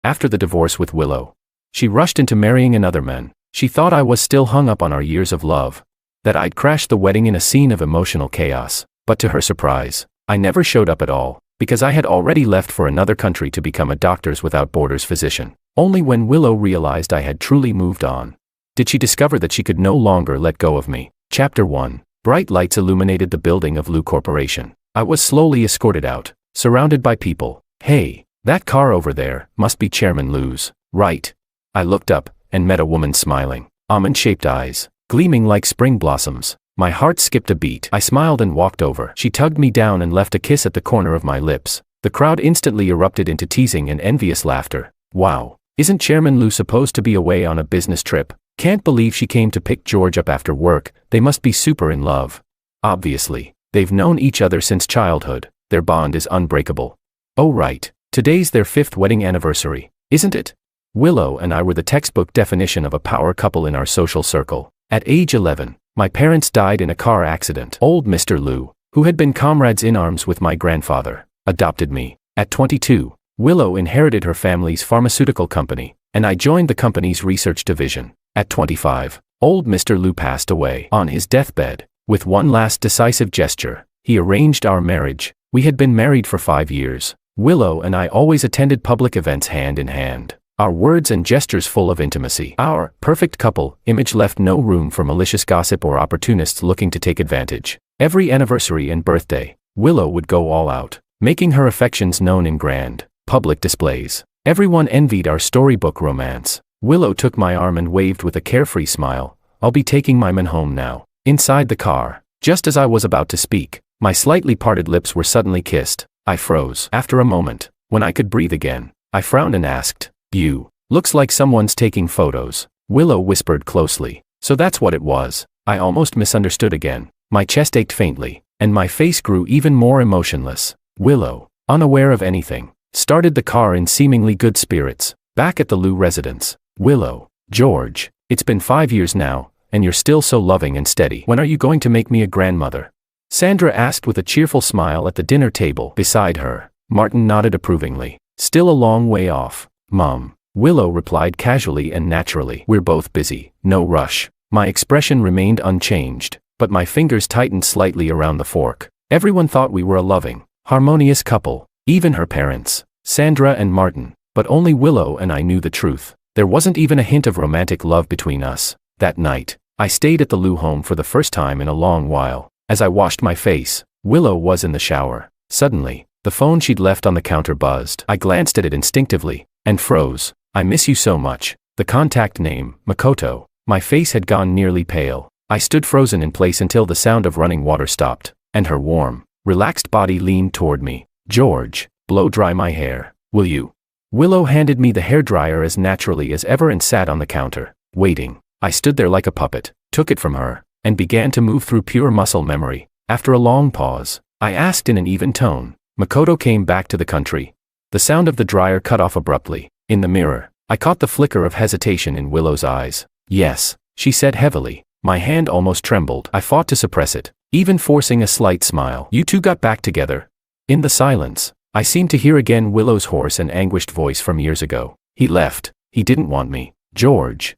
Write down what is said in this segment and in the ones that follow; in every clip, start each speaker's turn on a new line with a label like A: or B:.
A: after the divorce with Willow. She rushed into marrying another man. She thought I was still hung up on our years of love, that I'd crashed the wedding in a scene of emotional chaos. But to her surprise, I never showed up at all, because I had already left for another country to become a Doctors Without Borders physician. Only when Willow realized I had truly moved on did she discover that she could no longer let go of me. Chapter 1. Bright lights illuminated the building of Lou Corporation. I was slowly escorted out, surrounded by people. Hey, that car over there must be Chairman Lou's, right? I looked up and met a woman smiling, almond-shaped eyes, gleaming like spring blossoms. My heart skipped a beat. I smiled and walked over. She tugged me down and left a kiss at the corner of my lips. The crowd instantly erupted into teasing and envious laughter. Wow, isn't Chairman Lou supposed to be away on a business trip? Can't believe she came to pick George up after work. They must be super in love. Obviously, they've known each other since childhood. Their bond is unbreakable. Oh right, today's their 5th wedding anniversary, isn't it? Willow and I were the textbook definition of a power couple in our social circle. At age 11, my parents died in a car accident. Old Mr. Lou, who had been comrades in arms with my grandfather, adopted me. At 22, Willow inherited her family's pharmaceutical company, and I joined the company's research division. At 25, old Mr. Lou passed away. On his deathbed, with one last decisive gesture, he arranged our marriage. We had been married for 5 years. Willow and I always attended public events hand in hand, our words and gestures full of intimacy. Our perfect couple image left no room for malicious gossip or opportunists looking to take advantage. Every anniversary and birthday, Willow would go all out, making her affections known in grand, public displays. Everyone envied our storybook romance. Willow took my arm and waved with a carefree smile. I'll be taking my man home now. Inside the car, just as I was about to speak, my slightly parted lips were suddenly kissed. I froze. After a moment, when I could breathe again, I frowned and asked, "You, looks like someone's taking photos." Willow whispered closely. So that's what it was. I almost misunderstood again. My chest ached faintly, and my face grew even more emotionless. Willow, unaware of anything, started the car in seemingly good spirits. Back at the Lou residence. Willow, George, it's been 5 years now, and you're still so loving and steady. When are you going to make me a grandmother? Sandra asked with a cheerful smile at the dinner table beside her. Martin nodded approvingly. Still a long way off, Mom. Willow replied casually and naturally. We're both busy, no rush. My expression remained unchanged, but my fingers tightened slightly around the fork. Everyone thought we were a loving, harmonious couple, even her parents, Sandra and Martin, but only Willow and I knew the truth. There wasn't even a hint of romantic love between us. That night, I stayed at the Lou home for the first time in a long while. As I washed my face, Willow was in the shower. Suddenly, the phone she'd left on the counter buzzed. I glanced at it instinctively, and froze. I miss you so much. The contact name, Makoto. My face had gone nearly pale. I stood frozen in place until the sound of running water stopped, and her warm, relaxed body leaned toward me. George, blow dry my hair, will you? Willow handed me the hairdryer as naturally as ever and sat on the counter, waiting. I stood there like a puppet, took it from her, and began to move through pure muscle memory. After a long pause, I asked in an even tone, Makoto came back to the country. The sound of the dryer cut off abruptly. In the mirror, I caught the flicker of hesitation in Willow's eyes. Yes, she said heavily. My hand almost trembled. I fought to suppress it, even forcing a slight smile. You two got back together? In the silence, I seemed to hear again Willow's hoarse and anguished voice from years ago. He left. He didn't want me. George.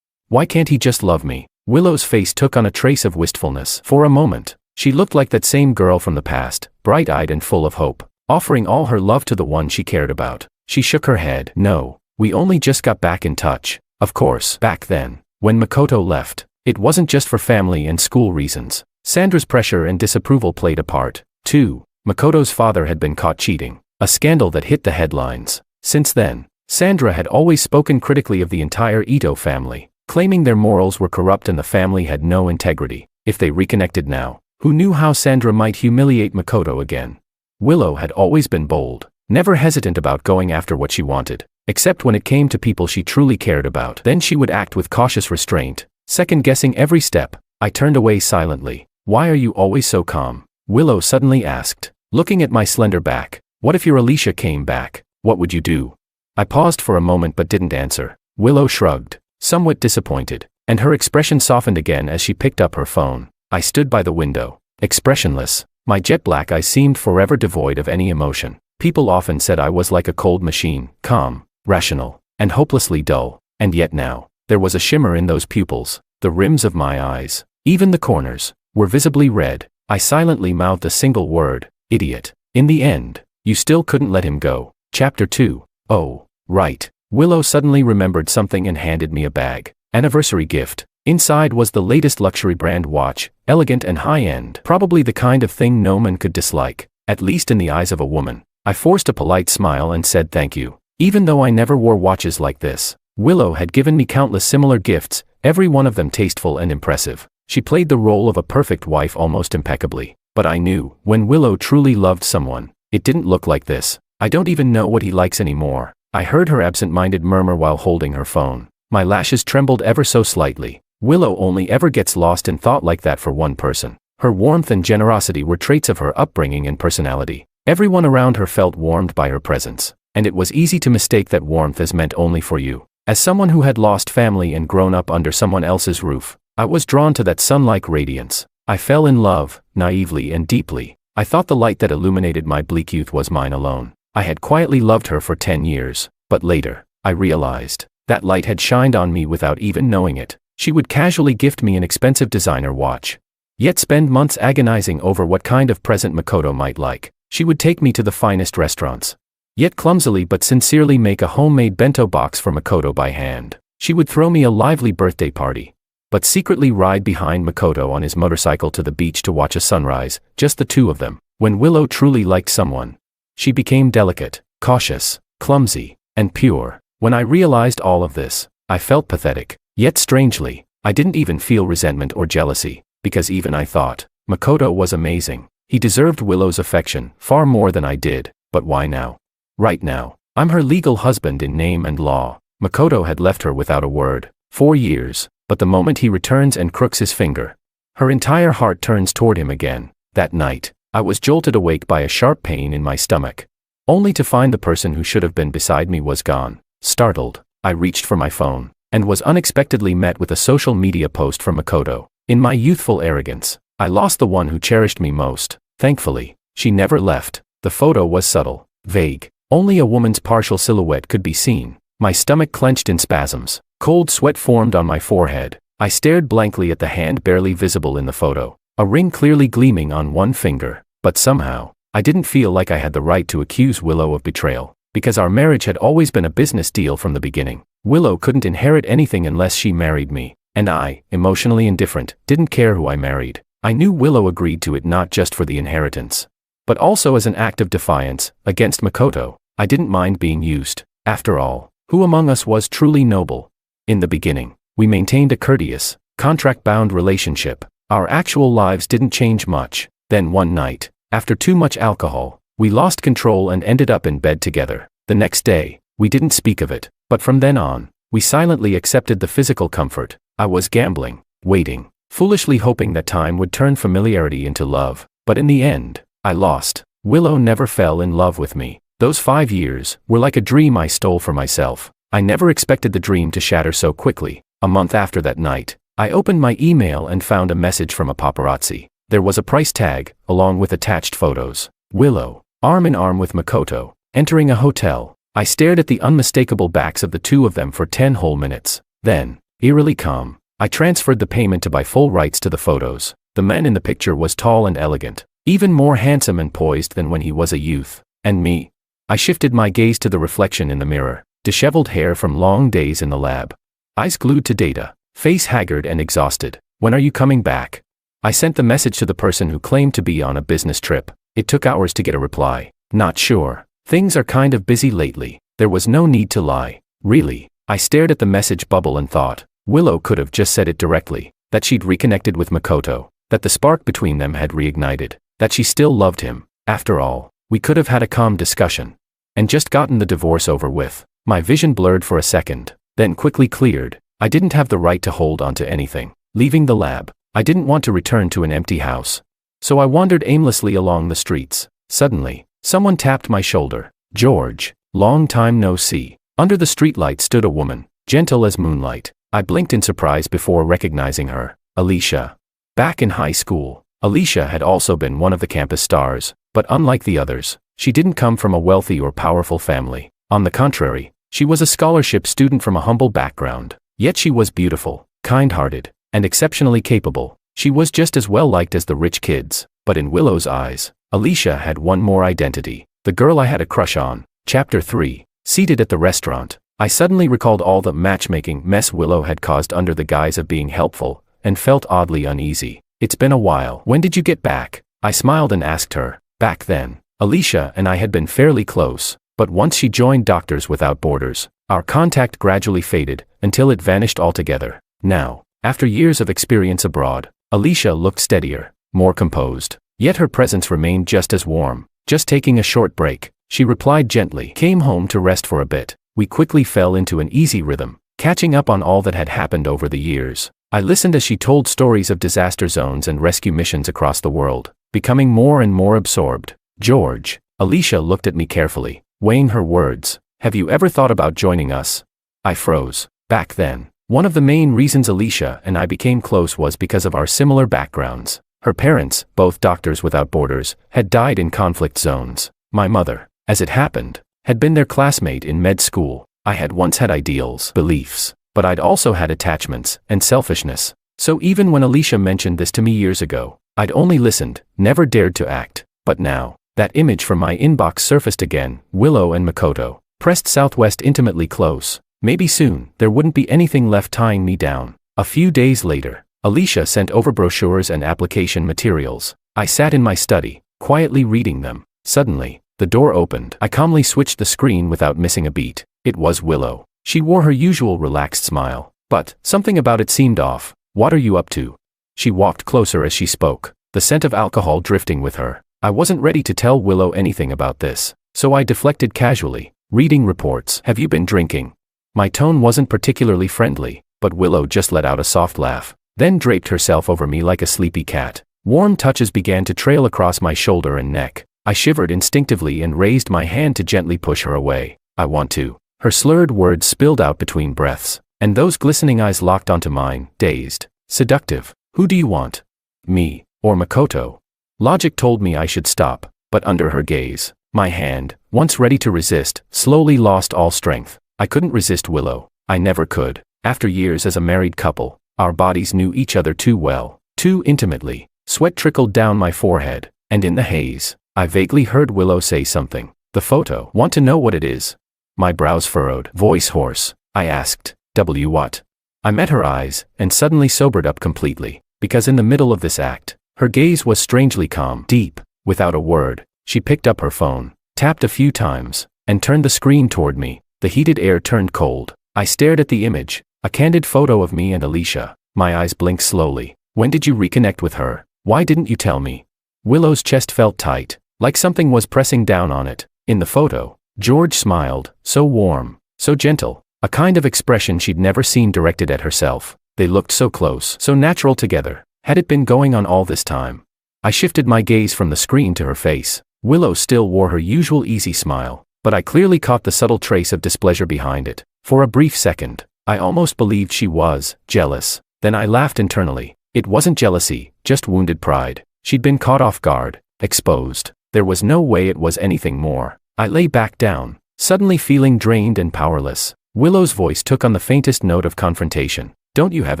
A: Why can't he just love me? Willow's face took on a trace of wistfulness. For a moment, she looked like that same girl from the past, bright-eyed and full of hope, offering all her love to the one she cared about. She shook her head. No, we only just got back in touch. Of course, back then, when Makoto left, it wasn't just for family and school reasons. Sandra's pressure and disapproval played a part, too. Makoto's father had been caught cheating, a scandal that hit the headlines. Since then, Sandra had always spoken critically of the entire Ito family, claiming their morals were corrupt and the family had no integrity. If they reconnected now, who knew how Sandra might humiliate Makoto again? Willow had always been bold, never hesitant about going after what she wanted, except when it came to people she truly cared about. Then she would act with cautious restraint, second-guessing every step. I turned away silently. Why are you always so calm? Willow suddenly asked, looking at my slender back. What if your Alicia came back? What would you do? I paused for a moment but didn't answer. Willow shrugged, somewhat disappointed, and her expression softened again as she picked up her phone. I stood by the window, expressionless. My jet-black eyes seemed forever devoid of any emotion. People often said I was like a cold machine, calm, rational, and hopelessly dull, and yet now, there was a shimmer in those pupils, the rims of my eyes, even the corners, were visibly red. I silently mouthed a single word, idiot. In the end, you still couldn't let him go. Chapter 2. Oh, right. Willow suddenly remembered something and handed me a bag. Anniversary gift. Inside was the latest luxury brand watch, elegant and high-end. Probably the kind of thing no man could dislike, at least in the eyes of a woman. I forced a polite smile and said thank you. Even though I never wore watches like this, Willow had given me countless similar gifts, every one of them tasteful and impressive. She played the role of a perfect wife almost impeccably. But I knew, when Willow truly loved someone, it didn't look like this. I don't even know what he likes anymore. I heard her absent-minded murmur while holding her phone. My lashes trembled ever so slightly. Willow only ever gets lost in thought like that for one person. Her warmth and generosity were traits of her upbringing and personality. Everyone around her felt warmed by her presence, and it was easy to mistake that warmth as meant only for you. As someone who had lost family and grown up under someone else's roof, I was drawn to that sun-like radiance. I fell in love, naively and deeply. I thought the light that illuminated my bleak youth was mine alone. I had quietly loved her for 10 years, but later, I realized, that light had shined on me without even knowing it. She would casually gift me an expensive designer watch, yet spend months agonizing over what kind of present Makoto might like. She would take me to the finest restaurants, yet clumsily but sincerely make a homemade bento box for Makoto by hand. She would throw me a lively birthday party, but secretly ride behind Makoto on his motorcycle to the beach to watch a sunrise, just the two of them. When Willow truly liked someone, she became delicate, cautious, clumsy, and pure. When I realized all of this, I felt pathetic. Yet strangely, I didn't even feel resentment or jealousy, because even I thought, Makoto was amazing. He deserved Willow's affection far more than I did, but why now? Right now, I'm her legal husband in name and law. Makoto had left her without a word. 4 years, but the moment he returns and crooks his finger, her entire heart turns toward him again. That night, I was jolted awake by a sharp pain in my stomach, only to find the person who should have been beside me was gone. Startled, I reached for my phone, and was unexpectedly met with a social media post from Makoto. In my youthful arrogance, I lost the one who cherished me most. Thankfully, she never left. The photo was subtle, vague. Only a woman's partial silhouette could be seen. My stomach clenched in spasms. Cold sweat formed on my forehead. I stared blankly at the hand barely visible in the photo, a ring clearly gleaming on one finger. But somehow, I didn't feel like I had the right to accuse Willow of betrayal, because our marriage had always been a business deal from the beginning. Willow couldn't inherit anything unless she married me, and I, emotionally indifferent, didn't care who I married. I knew Willow agreed to it not just for the inheritance, but also as an act of defiance against Makoto. I didn't mind being used. After all, who among us was truly noble? In the beginning, we maintained a courteous, contract-bound relationship. Our actual lives didn't change much. Then one night, after too much alcohol, we lost control and ended up in bed together. The next day, we didn't speak of it, but from then on, we silently accepted the physical comfort. I was gambling, waiting, foolishly hoping that time would turn familiarity into love, but in the end, I lost. Willow never fell in love with me. Those 5 years were like a dream I stole for myself. I never expected the dream to shatter so quickly. A month after that night, I opened my email and found a message from a paparazzi. There was a price tag, along with attached photos. Willow, arm in arm with Makoto, entering a hotel. I stared at the unmistakable backs of the two of them for 10 whole minutes. Then, eerily calm, I transferred the payment to buy full rights to the photos. The man in the picture was tall and elegant, even more handsome and poised than when he was a youth. And me? I shifted my gaze to the reflection in the mirror, disheveled hair from long days in the lab, eyes glued to data, face haggard and exhausted. When are you coming back? I sent the message to the person who claimed to be on a business trip. It took hours to get a reply. Not sure. Things are kind of busy lately. There was no need to lie. Really. I stared at the message bubble and thought, Willow could have just said it directly, that she'd reconnected with Makoto, that the spark between them had reignited, that she still loved him. After all, we could have had a calm discussion, and just gotten the divorce over with. My vision blurred for a second, then quickly cleared. I didn't have the right to hold on to anything. Leaving the lab, I didn't want to return to an empty house. So I wandered aimlessly along the streets. Suddenly, someone tapped my shoulder. George, long time no see. Under the streetlight stood a woman, gentle as moonlight. I blinked in surprise before recognizing her. Alicia. Back in high school, Alicia had also been one of the campus stars, but unlike the others, she didn't come from a wealthy or powerful family. On the contrary, She was a scholarship student from a humble background, yet she was beautiful, kind-hearted, and exceptionally capable. She was just as well liked as the rich kids, but in Willow's eyes, Alicia had one more identity, the girl I had a crush on. Chapter 3. Seated at the restaurant, I suddenly recalled all the matchmaking mess Willow had caused under the guise of being helpful, and felt oddly uneasy. It's been a while. When did you get back? I smiled and asked her. Back then, Alicia and I had been fairly close, but once she joined Doctors Without Borders, our contact gradually faded, until it vanished altogether. Now, after years of experience abroad, Alicia looked steadier, more composed, yet her presence remained just as warm. Just taking a short break, she replied gently. Came home to rest for a bit. We quickly fell into an easy rhythm, catching up on all that had happened over the years. I listened as she told stories of disaster zones and rescue missions across the world, becoming more and more absorbed. George, Alicia looked at me carefully, weighing her words. Have you ever thought about joining us? I froze. Back then, one of the main reasons Alicia and I became close was because of our similar backgrounds. Her parents, both Doctors Without Borders, had died in conflict zones. My mother, as it happened, had been their classmate in med school. I had once had ideals, beliefs, but I'd also had attachments and selfishness. So even when Alicia mentioned this to me years ago, I'd only listened, never dared to act. But now, that image from my inbox surfaced again. Willow and Makoto, pressed southwest, intimately close. Maybe soon, there wouldn't be anything left tying me down. A few days later, Alicia sent over brochures and application materials. I sat in my study, quietly reading them. Suddenly, the door opened. I calmly switched the screen without missing a beat. It was Willow. She wore her usual relaxed smile, but something about it seemed off. What are you up to? She walked closer as she spoke, the scent of alcohol drifting with her. I wasn't ready to tell Willow anything about this, so I deflected casually. Reading reports. Have you been drinking? My tone wasn't particularly friendly, but Willow just let out a soft laugh, then draped herself over me like a sleepy cat. Warm touches began to trail across my shoulder and neck. I shivered instinctively and raised my hand to gently push her away. I want to. Her slurred words spilled out between breaths, and those glistening eyes locked onto mine, dazed, seductive. Who do you want? Me, or Makoto? Logic told me I should stop, but under her gaze, my hand, once ready to resist, slowly lost all strength. I couldn't resist Willow. I never could. After years as a married couple, our bodies knew each other too well, too intimately. Sweat trickled down my forehead, and in the haze, I vaguely heard Willow say something. The photo. Want to know what it is? My brows furrowed, voice hoarse. I asked, what? I met her eyes, and suddenly sobered up completely, because in the middle of this act, her gaze was strangely calm, deep. Without a word, she picked up her phone, tapped a few times, and turned the screen toward me. The heated air turned cold. I stared at the image, a candid photo of me and Alicia. My eyes blinked slowly. When did you reconnect with her? Why didn't you tell me? Willow's chest felt tight, like something was pressing down on it. In the photo, George smiled, so warm, so gentle, a kind of expression she'd never seen directed at herself. They looked so close, so natural together. Had it been going on all this time? I shifted my gaze from the screen to her face. Willow still wore her usual easy smile, but I clearly caught the subtle trace of displeasure behind it. For a brief second, I almost believed she was jealous. Then I laughed internally. It wasn't jealousy, just wounded pride. She'd been caught off guard, exposed. There was no way it was anything more. I lay back down, suddenly feeling drained and powerless. Willow's voice took on the faintest note of confrontation. Don't you have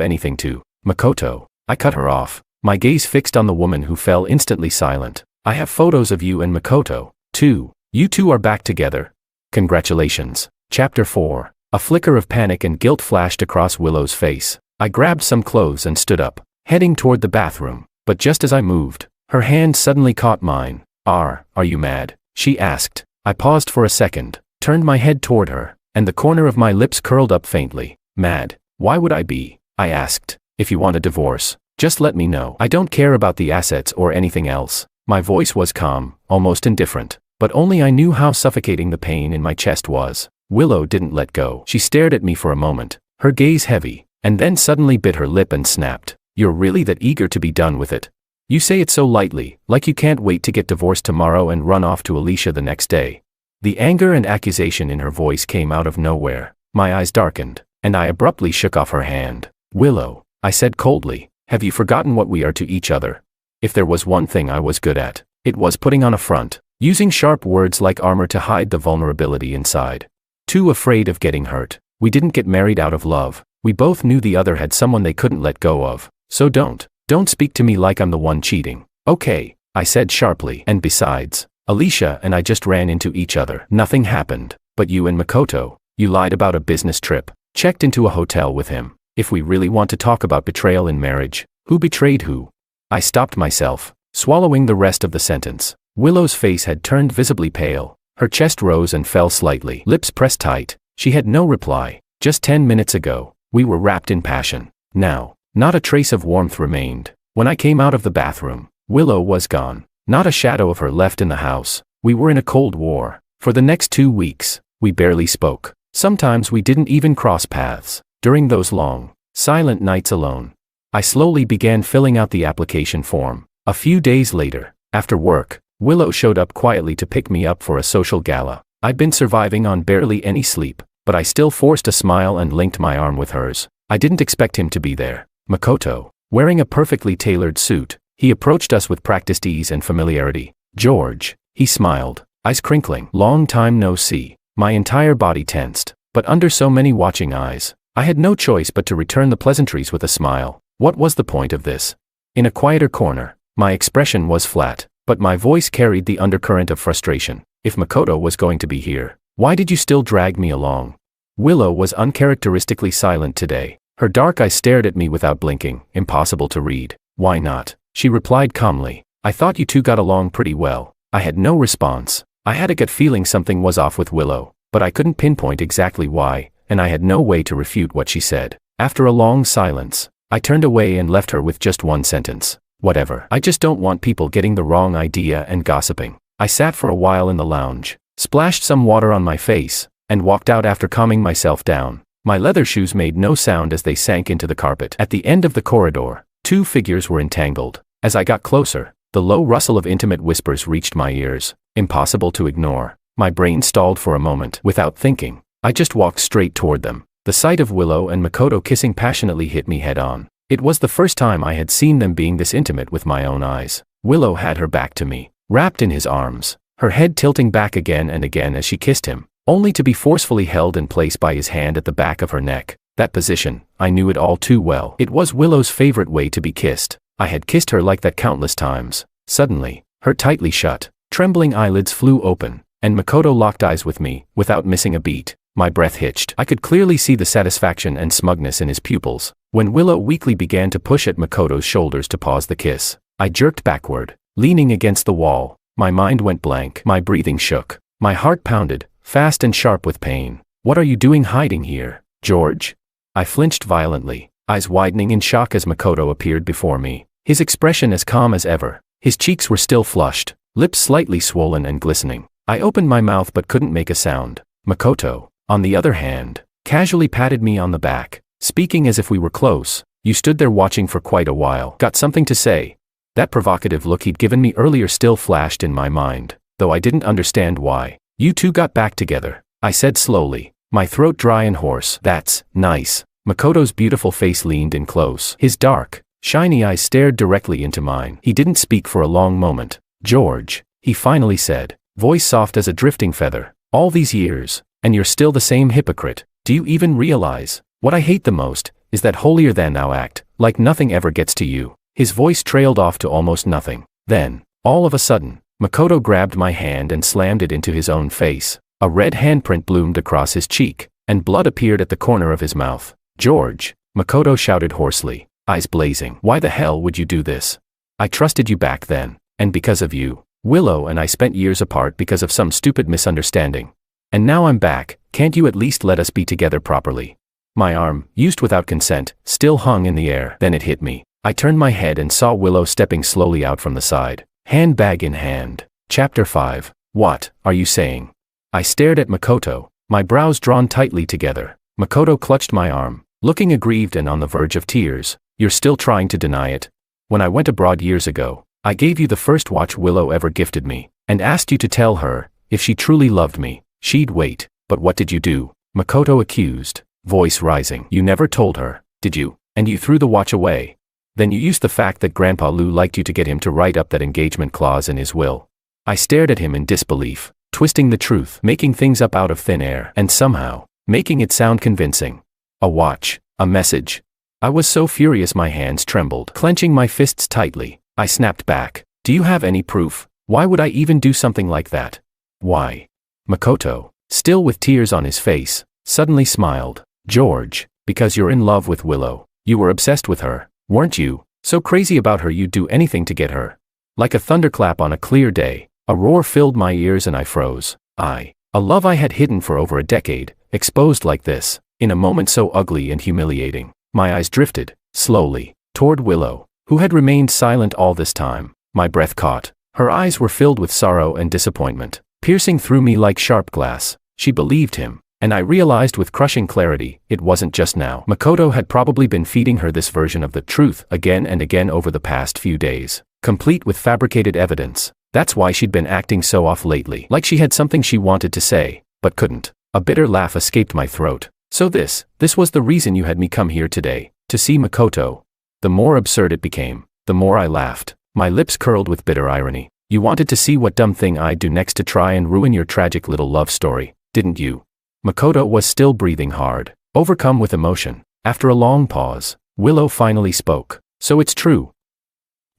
A: anything to, Makoto? I cut her off, my gaze fixed on the woman who fell instantly silent. I have photos of you and Makoto, too. You two are back together. Congratulations. Chapter 4. A flicker of panic and guilt flashed across Willow's face. I grabbed some clothes and stood up, heading toward the bathroom. But just as I moved, her hand suddenly caught mine. Are you mad? She asked. I paused for a second, turned my head toward her, and the corner of my lips curled up faintly. Mad? Why would I be? I asked. If you want a divorce, just let me know. I don't care about the assets or anything else. My voice was calm, almost indifferent, but only I knew how suffocating the pain in my chest was. Willow didn't let go. She stared at me for a moment, her gaze heavy, and then suddenly bit her lip and snapped. You're really that eager to be done with it? You say it so lightly, like you can't wait to get divorced tomorrow and run off to Alicia the next day. The anger and accusation in her voice came out of nowhere. My eyes darkened, and I abruptly shook off her hand. Willow, I said coldly, have you forgotten what we are to each other? If there was one thing I was good at, it was putting on a front, using sharp words like armor to hide the vulnerability inside. Too afraid of getting hurt. We didn't get married out of love. We both knew the other had someone they couldn't let go of. So don't speak to me like I'm the one cheating. Okay, I said sharply. And besides, Alicia and I just ran into each other. Nothing happened. But you and Makoto, you lied about a business trip. Checked into a hotel with him. If we really want to talk about betrayal in marriage, who betrayed who? I stopped myself, swallowing the rest of the sentence. Willow's face had turned visibly pale. Her chest rose and fell slightly. Lips pressed tight. She had no reply. Just 10 minutes ago, we were wrapped in passion. Now, not a trace of warmth remained. When I came out of the bathroom, Willow was gone. Not a shadow of her left in the house. We were in a cold war. For the next 2 weeks, we barely spoke. Sometimes we didn't even cross paths. During those long, silent nights alone, I slowly began filling out the application form. A few days later, after work, Willow showed up quietly to pick me up for a social gala. I'd been surviving on barely any sleep, but I still forced a smile and linked my arm with hers. I didn't expect him to be there. Makoto, wearing a perfectly tailored suit, he approached us with practiced ease and familiarity. George, he smiled, eyes crinkling. Long time no see. My entire body tensed, but under so many watching eyes, I had no choice but to return the pleasantries with a smile. What was the point of this? In a quieter corner, my expression was flat, but my voice carried the undercurrent of frustration. If Makoto was going to be here, why did you still drag me along? Willow was uncharacteristically silent today. Her dark eyes stared at me without blinking, impossible to read. Why not? She replied calmly. I thought you two got along pretty well. I had no response. I had a gut feeling something was off with Willow, but I couldn't pinpoint exactly why, and I had no way to refute what she said. After a long silence, I turned away and left her with just one sentence. Whatever. I just don't want people getting the wrong idea and gossiping. I sat for a while in the lounge, splashed some water on my face, and walked out after calming myself down. My leather shoes made no sound as they sank into the carpet. At the end of the corridor, 2 figures were entangled. As I got closer, the low rustle of intimate whispers reached my ears. Impossible to ignore. My brain stalled for a moment. Without thinking, I just walked straight toward them. The sight of Willow and Makoto kissing passionately hit me head on. It was the first time I had seen them being this intimate with my own eyes. Willow had her back to me, wrapped in his arms, her head tilting back again and again as she kissed him, only to be forcefully held in place by his hand at the back of her neck. That position, I knew it all too well. It was Willow's favorite way to be kissed. I had kissed her like that countless times. Suddenly, her tightly shut, trembling eyelids flew open, and Makoto locked eyes with me, without missing a beat. My breath hitched. I could clearly see the satisfaction and smugness in his pupils. When Willow weakly began to push at Makoto's shoulders to pause the kiss, I jerked backward, leaning against the wall. My mind went blank. My breathing shook. My heart pounded, fast and sharp with pain. What are you doing hiding here, George? I flinched violently, eyes widening in shock as Makoto appeared before me. His expression as calm as ever. His cheeks were still flushed, lips slightly swollen and glistening. I opened my mouth but couldn't make a sound. Makoto, on the other hand, casually patted me on the back, speaking as if we were close. You stood there watching for quite a while. Got something to say? That provocative look he'd given me earlier still flashed in my mind, though I didn't understand why. You two got back together, I said slowly, my throat dry and hoarse. That's nice. Makoto's beautiful face leaned in close. His dark, shiny eyes stared directly into mine. He didn't speak for a long moment. George, he finally said, voice soft as a drifting feather. All these years, and you're still the same hypocrite. Do you even realize? What I hate the most is that holier-than-thou act, like nothing ever gets to you. His voice trailed off to almost nothing. Then, all of a sudden, Makoto grabbed my hand and slammed it into his own face. A red handprint bloomed across his cheek, and blood appeared at the corner of his mouth. George, Makoto shouted hoarsely, eyes blazing. Why the hell would you do this? I trusted you back then, and because of you, Willow and I spent years apart because of some stupid misunderstanding. And now I'm back. Can't you at least let us be together properly? My arm, used without consent, still hung in the air. Then it hit me. I turned my head and saw Willow stepping slowly out from the side, handbag in hand. Chapter 5. What are you saying? I stared at Makoto, my brows drawn tightly together. Makoto clutched my arm, looking aggrieved and on the verge of tears. You're still trying to deny it? When I went abroad years ago, I gave you the first watch Willow ever gifted me, and asked you to tell her, if she truly loved me, she'd wait. But what did you do? Makoto accused, voice rising. You never told her, did you? And you threw the watch away. Then you used the fact that Grandpa Lou liked you to get him to write up that engagement clause in his will. I stared at him in disbelief. twisting the truth, making things up out of thin air, and somehow, making it sound convincing. A watch, a message. I was so furious my hands trembled. Clenching my fists tightly, I snapped back. Do you have any proof? Why would I even do something like that? Why? Makoto, still with tears on his face, suddenly smiled. George, because you're in love with Willow. You were obsessed with her, weren't you? So crazy about her you'd do anything to get her. Like a thunderclap on a clear day, a roar filled my ears and I froze. A love I had hidden for over a decade, exposed like this, in a moment so ugly and humiliating. My eyes drifted, slowly, toward Willow, who had remained silent all this time. My breath caught. Her eyes were filled with sorrow and disappointment, piercing through me like sharp glass. She believed him. And I realized with crushing clarity, it wasn't just now. Makoto had probably been feeding her this version of the truth again and again over the past few days, complete with fabricated evidence. That's why she'd been acting so off lately, like she had something she wanted to say, but couldn't. A bitter laugh escaped my throat. So this was the reason you had me come here today, to see Makoto. The more absurd it became, the more I laughed, my lips curled with bitter irony. You wanted to see what dumb thing I'd do next to try and ruin your tragic little love story, didn't you? Makoto was still breathing hard, overcome with emotion. After a long pause, Willow finally spoke. So it's true.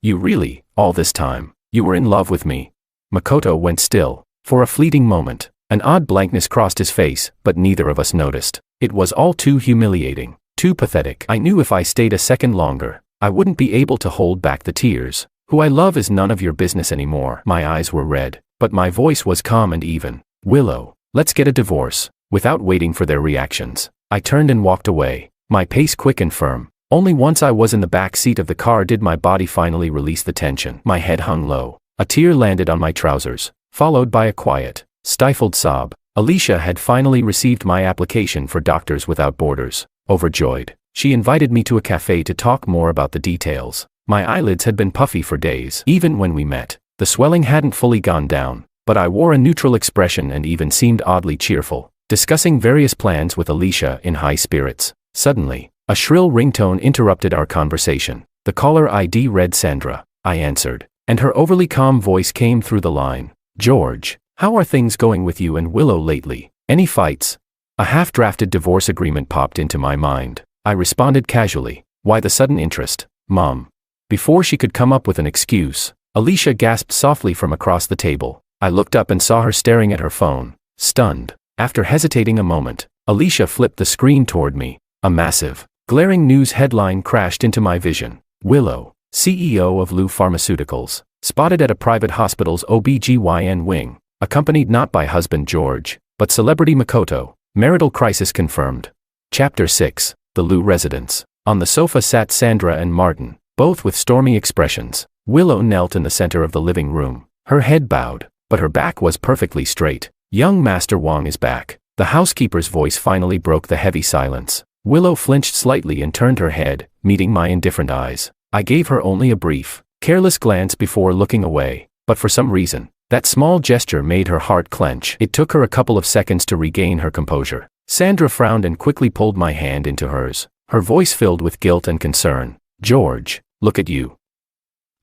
A: You really, all this time, you were in love with me. Makoto went still. For a fleeting moment, an odd blankness crossed his face, but neither of us noticed. It was all too humiliating, too pathetic. I knew if I stayed a second longer, I wouldn't be able to hold back the tears. Who I love is none of your business anymore. My eyes were red, but my voice was calm and even. Willow, let's get a divorce. Without waiting for their reactions, I turned and walked away, my pace quick and firm. Only once I was in the back seat of the car did my body finally release the tension. My head hung low. A tear landed on my trousers, followed by a quiet, stifled sob. Alicia had finally received my application for Doctors Without Borders. Overjoyed, she invited me to a cafe to talk more about the details. My eyelids had been puffy for days. Even when we met, the swelling hadn't fully gone down, but I wore a neutral expression and even seemed oddly cheerful. Discussing various plans with Alicia in high spirits. Suddenly, a shrill ringtone interrupted our conversation. The caller ID read Sandra. I answered, and her overly calm voice came through the line. George, how are things going with you and Willow lately? Any fights? A half-drafted divorce agreement popped into my mind. I responded casually. Why the sudden interest, Mom? Before she could come up with an excuse, Alicia gasped softly from across the table. I looked up and saw her staring at her phone, stunned. After hesitating a moment, Alicia flipped the screen toward me. A massive, glaring news headline crashed into my vision. Willow, CEO of Lu Pharmaceuticals, spotted at a private hospital's OB/GYN wing, accompanied not by husband George, but celebrity Makoto. Marital crisis confirmed. Chapter 6, The Lu Residence. On the sofa sat Sandra and Martin, both with stormy expressions. Willow knelt in the center of the living room, her head bowed, but her back was perfectly straight. Young Master Wang is back. The housekeeper's voice finally broke the heavy silence. Willow flinched slightly and turned her head, meeting my indifferent eyes. I gave her only a brief, careless glance before looking away, but for some reason, that small gesture made her heart clench. It took her a couple of seconds to regain her composure. Sandra frowned and quickly pulled my hand into hers, her voice filled with guilt and concern. George, look at you.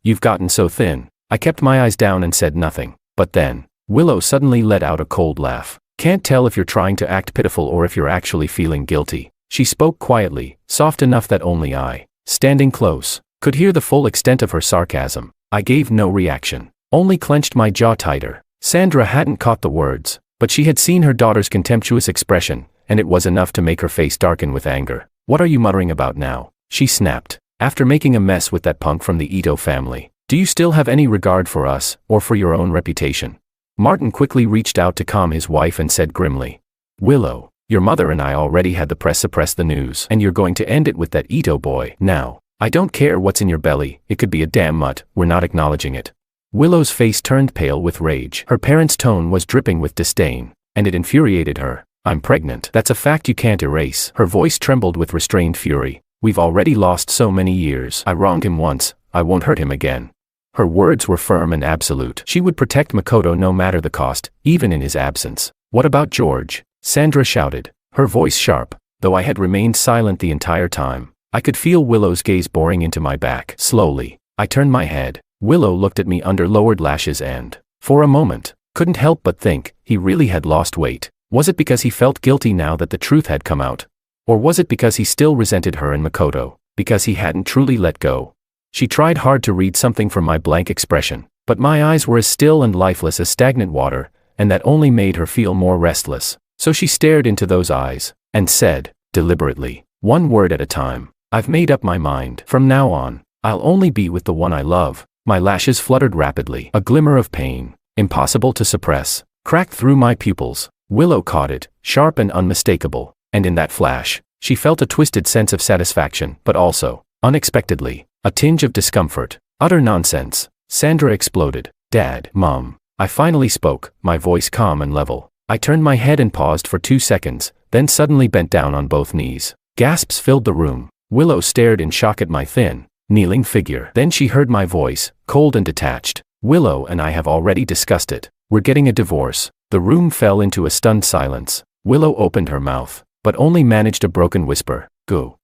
A: You've gotten so thin. I kept my eyes down and said nothing, but then, Willow suddenly let out a cold laugh. Can't tell if you're trying to act pitiful or if you're actually feeling guilty. She spoke quietly, soft enough that only I, standing close, could hear the full extent of her sarcasm. I gave no reaction, only clenched my jaw tighter. Sandra hadn't caught the words, but she had seen her daughter's contemptuous expression, and it was enough to make her face darken with anger. What are you muttering about now? She snapped. After making a mess with that punk from the Ito family, do you still have any regard for us, or for your own reputation? Martin quickly reached out to calm his wife and said grimly, Willow, your mother and I already had the press suppress the news, and you're going to end it with that Ito boy. Now, I don't care what's in your belly, it could be a damn mutt, we're not acknowledging it. Willow's face turned pale with rage. Her parents' tone was dripping with disdain, and it infuriated her. I'm pregnant. That's a fact you can't erase. Her voice trembled with restrained fury. We've already lost so many years. I wronged him once, I won't hurt him again. Her words were firm and absolute. She would protect Makoto no matter the cost, even in his absence. What about George? Sandra shouted, her voice sharp. Though I had remained silent the entire time, I could feel Willow's gaze boring into my back. Slowly, I turned my head. Willow looked at me under lowered lashes and, for a moment, Couldn't help but think, he really had lost weight. Was it because he felt guilty now that the truth had come out? Or was it because he still resented her and Makoto, because he hadn't truly let go? She tried hard to read something from my blank expression, but my eyes were as still and lifeless as stagnant water, and that only made her feel more restless. So she stared into those eyes, and said, deliberately, one word at a time, I've made up my mind. From now on, I'll only be with the one I love. My lashes fluttered rapidly. A glimmer of pain, impossible to suppress, cracked through my pupils. Willow caught it, sharp and unmistakable, and in that flash, she felt a twisted sense of satisfaction, but also, unexpectedly, a tinge of discomfort. Utter nonsense. Sandra exploded. Dad, Mom. I finally spoke, my voice calm and level. I turned my head and paused for 2 seconds, then suddenly bent down on both knees. Gasps filled the room. Willow stared in shock at my thin, kneeling figure. Then she heard my voice, cold and detached. Willow and I have already discussed it. We're getting a divorce. The room fell into a stunned silence. Willow opened her mouth, but only managed a broken whisper. Go.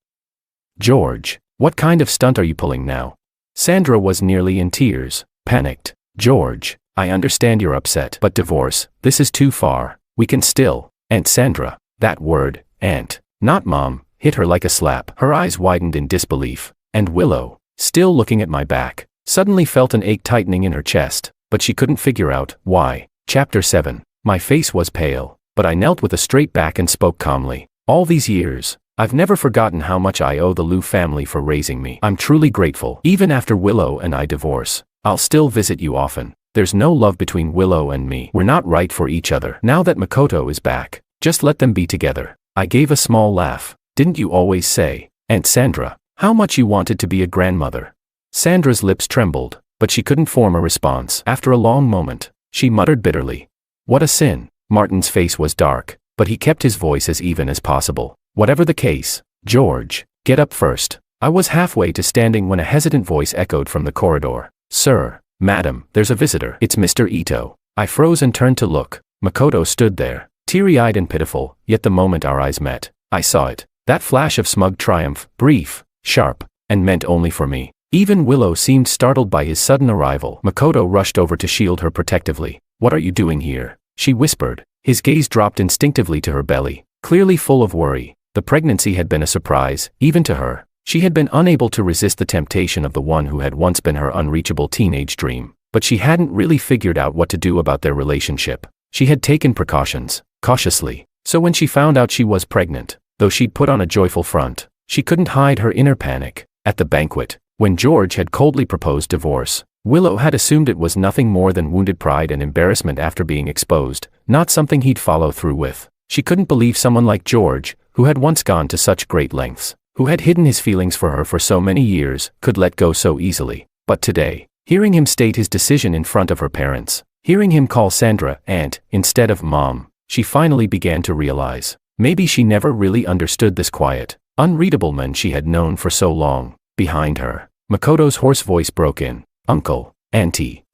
A: George, what kind of stunt are you pulling now? Sandra was nearly in tears, panicked. George, I understand you're upset, but divorce, this is too far. We can still. Aunt Sandra, that word, aunt, not mom, hit her like a slap. Her eyes widened in disbelief, and Willow, still looking at my back, suddenly felt an ache tightening in her chest, but she couldn't figure out why. Chapter 7. My face was pale, but I knelt with a straight back and spoke calmly. All these years, I've never forgotten how much I owe the Liu family for raising me. I'm truly grateful. Even after Willow and I divorce, I'll still visit you often. There's no love between Willow and me. We're not right for each other. Now that Makoto is back, just let them be together. I gave a small laugh. Didn't you always say, Aunt Sandra, how much you wanted to be a grandmother? Sandra's lips trembled, but she couldn't form a response. After a long moment, she muttered bitterly, what a sin. Martin's face was dark, but he kept his voice as even as possible. Whatever the case, George, get up first. I was halfway to standing when a hesitant voice echoed from the corridor. Sir, madam, there's a visitor. It's Mr. Ito. I froze and turned to look. Makoto stood there, teary-eyed and pitiful, yet the moment our eyes met, I saw it. That flash of smug triumph, brief, sharp, and meant only for me. Even Willow seemed startled by his sudden arrival. Makoto rushed over to shield her protectively. What are you doing here? She whispered. His gaze dropped instinctively to her belly, clearly full of worry. The pregnancy had been a surprise, even to her. She had been unable to resist the temptation of the one who had once been her unreachable teenage dream, but she hadn't really figured out what to do about their relationship. She had taken precautions, cautiously. So when she found out she was pregnant, though she'd put on a joyful front, she couldn't hide her inner panic. At the banquet, when George had coldly proposed divorce, Willow had assumed it was nothing more than wounded pride and embarrassment after being exposed, not something he'd follow through with. She couldn't believe someone like George, who had once gone to such great lengths, who had hidden his feelings for her for so many years, could let go so easily. But today, hearing him state his decision in front of her parents, hearing him call Sandra aunt instead of mom, she finally began to realize, maybe she never really understood this quiet, unreadable man she had known for so long. Behind her, Makoto's hoarse voice broke in. Uncle, Auntie.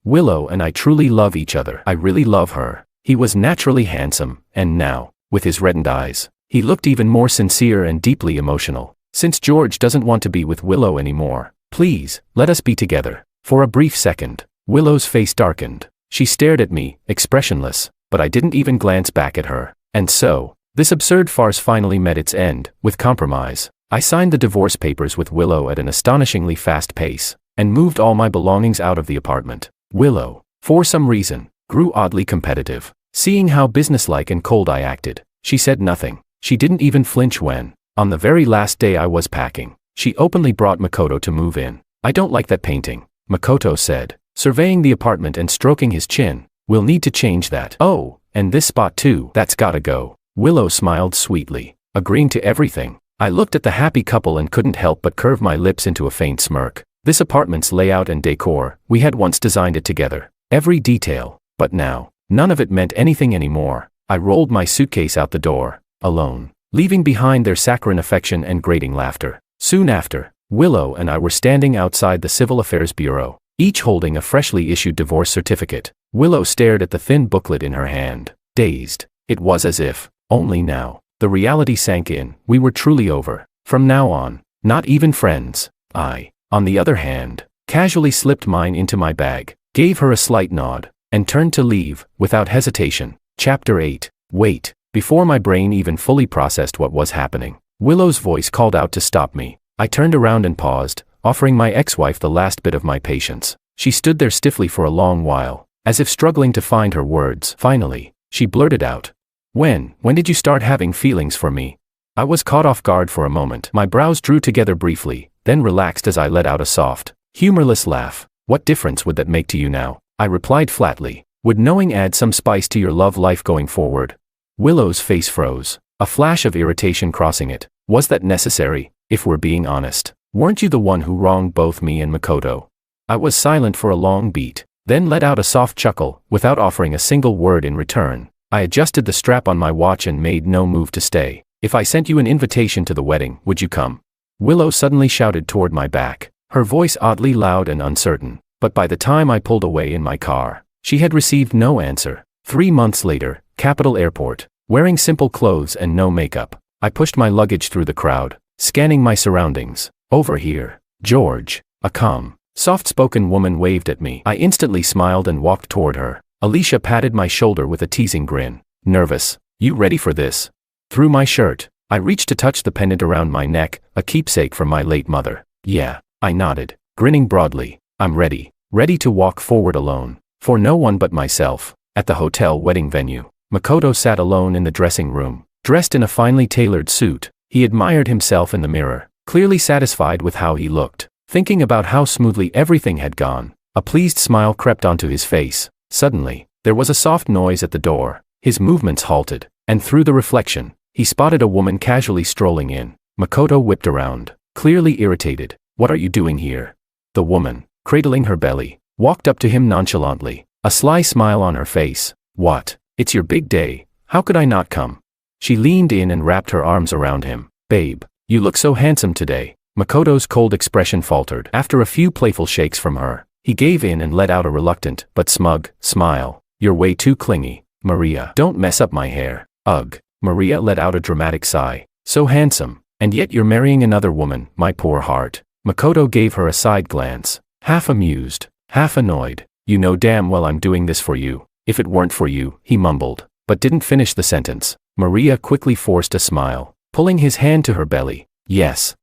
A: Willow and I truly love each other. I really love her. He was naturally handsome, and now, with his reddened eyes, he looked even more sincere and deeply emotional. Since George doesn't want to be with Willow anymore, please, let us be together. For a brief second, Willow's face darkened. She stared at me, expressionless, but I didn't even glance back at her. And so, this absurd farce finally met its end, with compromise. I signed the divorce papers with Willow at an astonishingly fast pace, and moved all my belongings out of the apartment. Willow, for some reason, grew oddly competitive. Seeing how businesslike and cold I acted, she said nothing. She didn't even flinch when, on the very last day I was packing, she openly brought Makoto to move in. I don't like that painting, Makoto said, surveying the apartment and stroking his chin. We'll need to change that. Oh, and this spot too. That's gotta go. Willow smiled sweetly, agreeing to everything. I looked at the happy couple and couldn't help but curve my lips into a faint smirk. This apartment's layout and decor, we had once designed it together. Every detail, but now, none of it meant anything anymore. I rolled my suitcase out the door, alone, leaving behind their saccharine affection and grating laughter. Soon after, Willow and I were standing outside the Civil Affairs Bureau, each holding a freshly issued divorce certificate. Willow stared at the thin booklet in her hand, dazed. It was as if, only now, the reality sank in. We were truly over. From now on, not even friends. I, on the other hand, casually slipped mine into my bag, gave her a slight nod, and turned to leave, without hesitation. Chapter 8. Wait. Before my brain even fully processed what was happening, Willow's voice called out to stop me. I turned around and paused, offering my ex-wife the last bit of my patience. She stood there stiffly for a long while, as if struggling to find her words. Finally, she blurted out. When did you start having feelings for me? I was caught off guard for a moment. My brows drew together briefly, then relaxed as I let out a soft, humorless laugh. What difference would that make to you now? I replied flatly. Would knowing add some spice to your love life going forward? Willow's face froze, a flash of irritation crossing it. Was that necessary, if we're being honest? Weren't you the one who wronged both me and Makoto? I was silent for a long beat, then let out a soft chuckle, without offering a single word in return. I adjusted the strap on my watch and made no move to stay. If I sent you an invitation to the wedding, would you come? Willow suddenly shouted toward my back, her voice oddly loud and uncertain. But by the time I pulled away in my car, she had received no answer. 3 months later, Capital Airport, wearing simple clothes and no makeup, I pushed my luggage through the crowd, scanning my surroundings. Over here, George. A calm, soft-spoken woman waved at me. I instantly smiled and walked toward her. Alicia patted my shoulder with a teasing grin. Nervous? You ready for this? Through my shirt, I reached to touch the pendant around my neck, a keepsake from my late mother. Yeah, I nodded, grinning broadly. I'm ready. Ready to walk forward alone, for no one but myself. At the hotel wedding venue, Makoto sat alone in the dressing room, dressed in a finely tailored suit. He admired himself in the mirror, clearly satisfied with how he looked. Thinking about how smoothly everything had gone, a pleased smile crept onto his face. Suddenly, there was a soft noise at the door. His movements halted, and through the reflection, he spotted a woman casually strolling in. Makoto whipped around, clearly irritated. What are you doing here? The woman, cradling her belly, walked up to him nonchalantly, a sly smile on her face. What? It's your big day. How could I not come? She leaned in and wrapped her arms around him. Babe, you look so handsome today. Makoto's cold expression faltered. After a few playful shakes from her, he gave in and let out a reluctant, but smug, smile. You're way too clingy, Maria. Don't mess up my hair. Ugh. Maria let out a dramatic sigh. So handsome, and yet you're marrying another woman, my poor heart. Makoto gave her a side glance, half amused, half annoyed. You know damn well I'm doing this for you. If it weren't for you, he mumbled, but didn't finish the sentence. Maria quickly forced a smile, pulling his hand to her belly. Yes,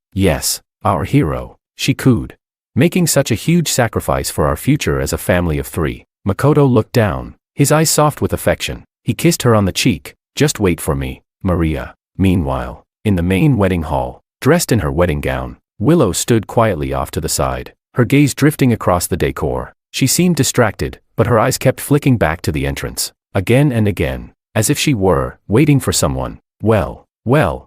A: our hero, she cooed. Making such a huge sacrifice for our future as a family of 3. Makoto looked down, his eyes soft with affection. He kissed her on the cheek. Just wait for me, Maria. Meanwhile, in the main wedding hall, dressed in her wedding gown, Willow stood quietly off to the side, her gaze drifting across the decor. She seemed distracted, but her eyes kept flicking back to the entrance, again and again, as if she were waiting for someone. Well,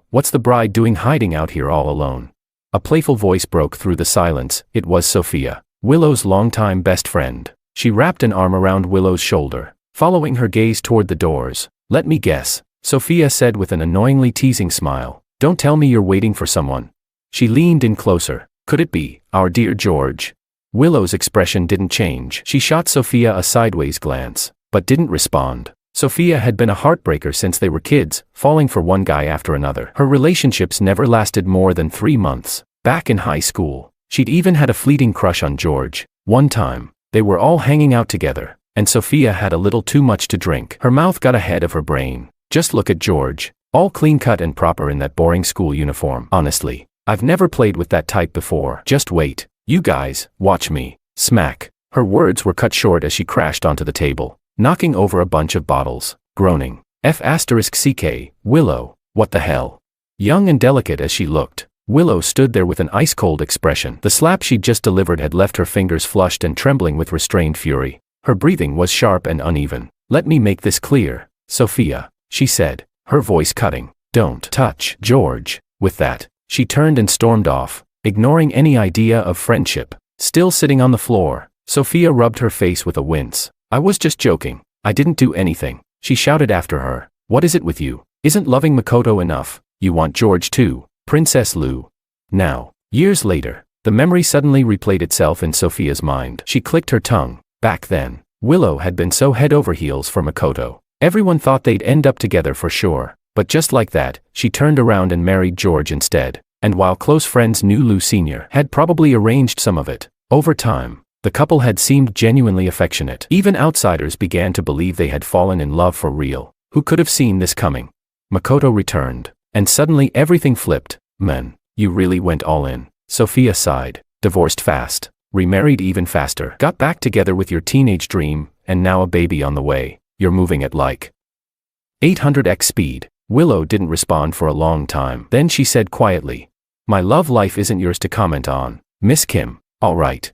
A: what's the bride doing hiding out here all alone? A playful voice broke through the silence. It was Sophia, Willow's longtime best friend. She wrapped an arm around Willow's shoulder, following her gaze toward the doors. Let me guess, Sophia said with an annoyingly teasing smile. Don't tell me you're waiting for someone. She leaned in closer. Could it be our dear George? Willow's expression didn't change. She shot Sophia a sideways glance, but didn't respond. Sophia had been a heartbreaker since they were kids, falling for one guy after another. Her relationships never lasted more than 3 months. Back in high school, she'd even had a fleeting crush on George. One time, they were all hanging out together, and Sophia had a little too much to drink. Her mouth got ahead of her brain. Just look at George, all clean-cut and proper in that boring school uniform. Honestly, I've never played with that type before. Just wait. You guys, watch me. Smack. Her words were cut short as she crashed onto the table, knocking over a bunch of bottles, groaning. F***ck, Willow, what the hell? Young and delicate as she looked, Willow stood there with an ice-cold expression. The slap she'd just delivered had left her fingers flushed and trembling with restrained fury. Her breathing was sharp and uneven. Let me make this clear, Sophia, she said, her voice cutting. Don't touch George. With that, she turned and stormed off, ignoring any idea of friendship. Still sitting on the floor, Sophia rubbed her face with a wince. I was just joking. I didn't do anything, she shouted after her. What is it with you? Isn't loving Makoto enough? You want George too, Princess Lou. Now, years later, the memory suddenly replayed itself in Sophia's mind. She clicked her tongue. Back then, Willow had been so head over heels for Makoto. Everyone thought they'd end up together for sure. But just like that, she turned around and married George instead. And while close friends knew Lou Sr. had probably arranged some of it, over time, The couple had seemed genuinely affectionate. Even outsiders began to believe they had fallen in love for real. Who could have seen this coming? Makoto returned. And suddenly everything flipped. Man, you really went all in. Sophia sighed. Divorced fast. Remarried even faster. Got back together with your teenage dream, and now a baby on the way. You're moving at like 800x speed. Willow didn't respond for a long time. Then she said quietly, "My love life isn't yours to comment on, Miss Kim." All right.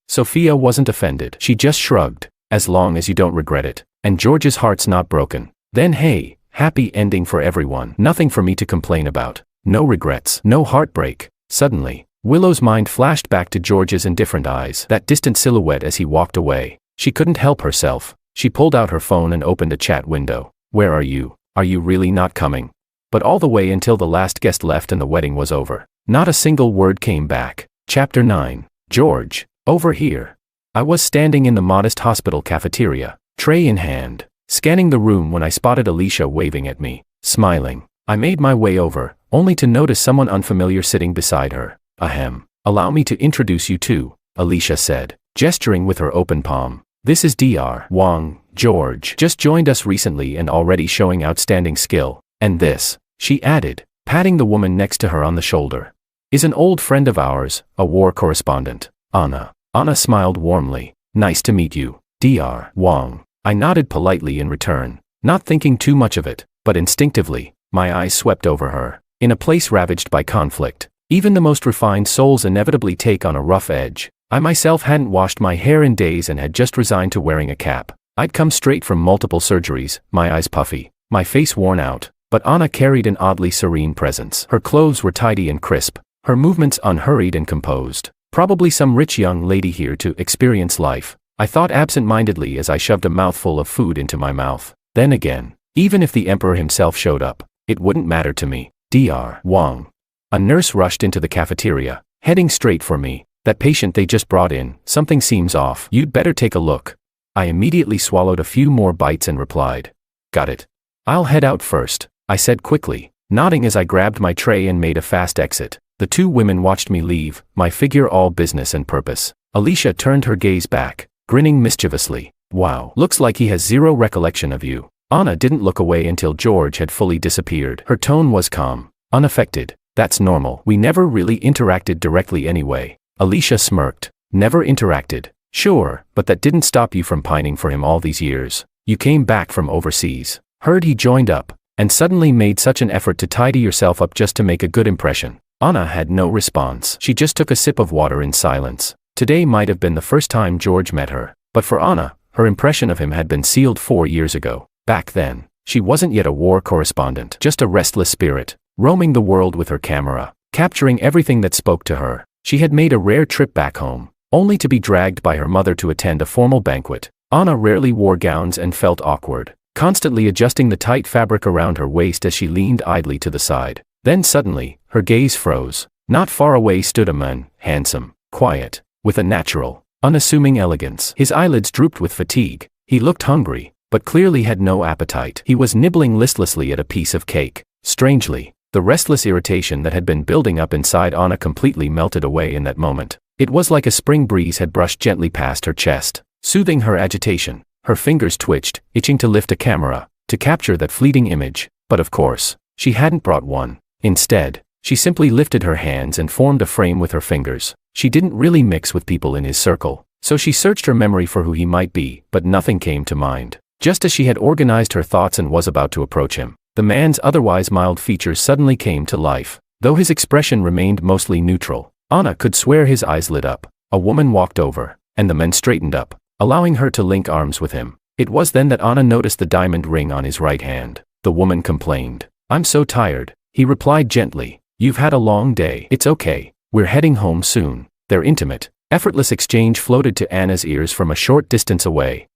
A: Sophia wasn't offended. She just shrugged. As long as you don't regret it. And George's heart's not broken. Then hey, happy ending for everyone. Nothing for me to complain about. No regrets. No heartbreak. Suddenly, Willow's mind flashed back to George's indifferent eyes. That distant silhouette as he walked away. She couldn't help herself. She pulled out her phone and opened a chat window. Where are you? Are you really not coming? But all the way until the last guest left and the wedding was over. Not a single word came back. Chapter 9. George. Over here. I was standing in the modest hospital cafeteria, tray in hand, scanning the room when I spotted Alicia waving at me, smiling. I made my way over, only to notice someone unfamiliar sitting beside her. Ahem. Allow me to introduce you to, Alicia said, gesturing with her open palm. This is Dr. Wang. George just joined us recently and already showing outstanding skill. And this, she added, patting the woman next to her on the shoulder, is an old friend of ours, a war correspondent, Anna. Anna smiled warmly. Nice to meet you, Dr. Wang. I nodded politely in return, not thinking too much of it, but instinctively, my eyes swept over her. In a place ravaged by conflict, even the most refined souls inevitably take on a rough edge. I myself hadn't washed my hair in days and had just resigned to wearing a cap. I'd come straight from multiple surgeries, my eyes puffy, my face worn out, but Anna carried an oddly serene presence. Her clothes were tidy and crisp, her movements unhurried and composed. Probably some rich young lady here to experience life, I thought absent-mindedly as I shoved a mouthful of food into my mouth. Then again, even if the emperor himself showed up, it wouldn't matter to me. Dr. Wang. A nurse rushed into the cafeteria, heading straight for me. That patient they just brought in, something seems off. You'd better take a look. I immediately swallowed a few more bites and replied, got it. I'll head out first, I said quickly, nodding as I grabbed my tray and made a fast exit. The two women watched me leave, my figure all business and purpose. Alicia turned her gaze back, grinning mischievously. Wow, looks like he has zero recollection of you. Anna didn't look away until George had fully disappeared. Her tone was calm, unaffected. That's normal. We never really interacted directly anyway. Alicia smirked. Never interacted. Sure, but that didn't stop you from pining for him all these years. You came back from overseas. Heard he joined up, and suddenly made such an effort to tidy yourself up just to make a good impression. Anna had no response. She just took a sip of water in silence. Today might have been the first time George met her, but for Anna, her impression of him had been sealed 4 years ago. Back then, she wasn't yet a war correspondent, just a restless spirit, roaming the world with her camera, capturing everything that spoke to her. She had made a rare trip back home, only to be dragged by her mother to attend a formal banquet. Anna rarely wore gowns and felt awkward, constantly adjusting the tight fabric around her waist as she leaned idly to the side. Then suddenly, her gaze froze. Not far away stood a man, handsome, quiet, with a natural, unassuming elegance. His eyelids drooped with fatigue. He looked hungry, but clearly had no appetite. He was nibbling listlessly at a piece of cake. Strangely, the restless irritation that had been building up inside Anna completely melted away in that moment. It was like a spring breeze had brushed gently past her chest, soothing her agitation. Her fingers twitched, itching to lift a camera, to capture that fleeting image. But of course, she hadn't brought one. Instead, she simply lifted her hands and formed a frame with her fingers. She didn't really mix with people in his circle, so she searched her memory for who he might be, but nothing came to mind. Just as she had organized her thoughts and was about to approach him, the man's otherwise mild features suddenly came to life. Though his expression remained mostly neutral, Anna could swear his eyes lit up. A woman walked over, and the man straightened up, allowing her to link arms with him. It was then that Anna noticed the diamond ring on his right hand. The woman complained. "I'm so tired," he replied gently. "You've had a long day." "It's okay, we're heading home soon." Their intimate, effortless exchange floated to Anna's ears from a short distance away.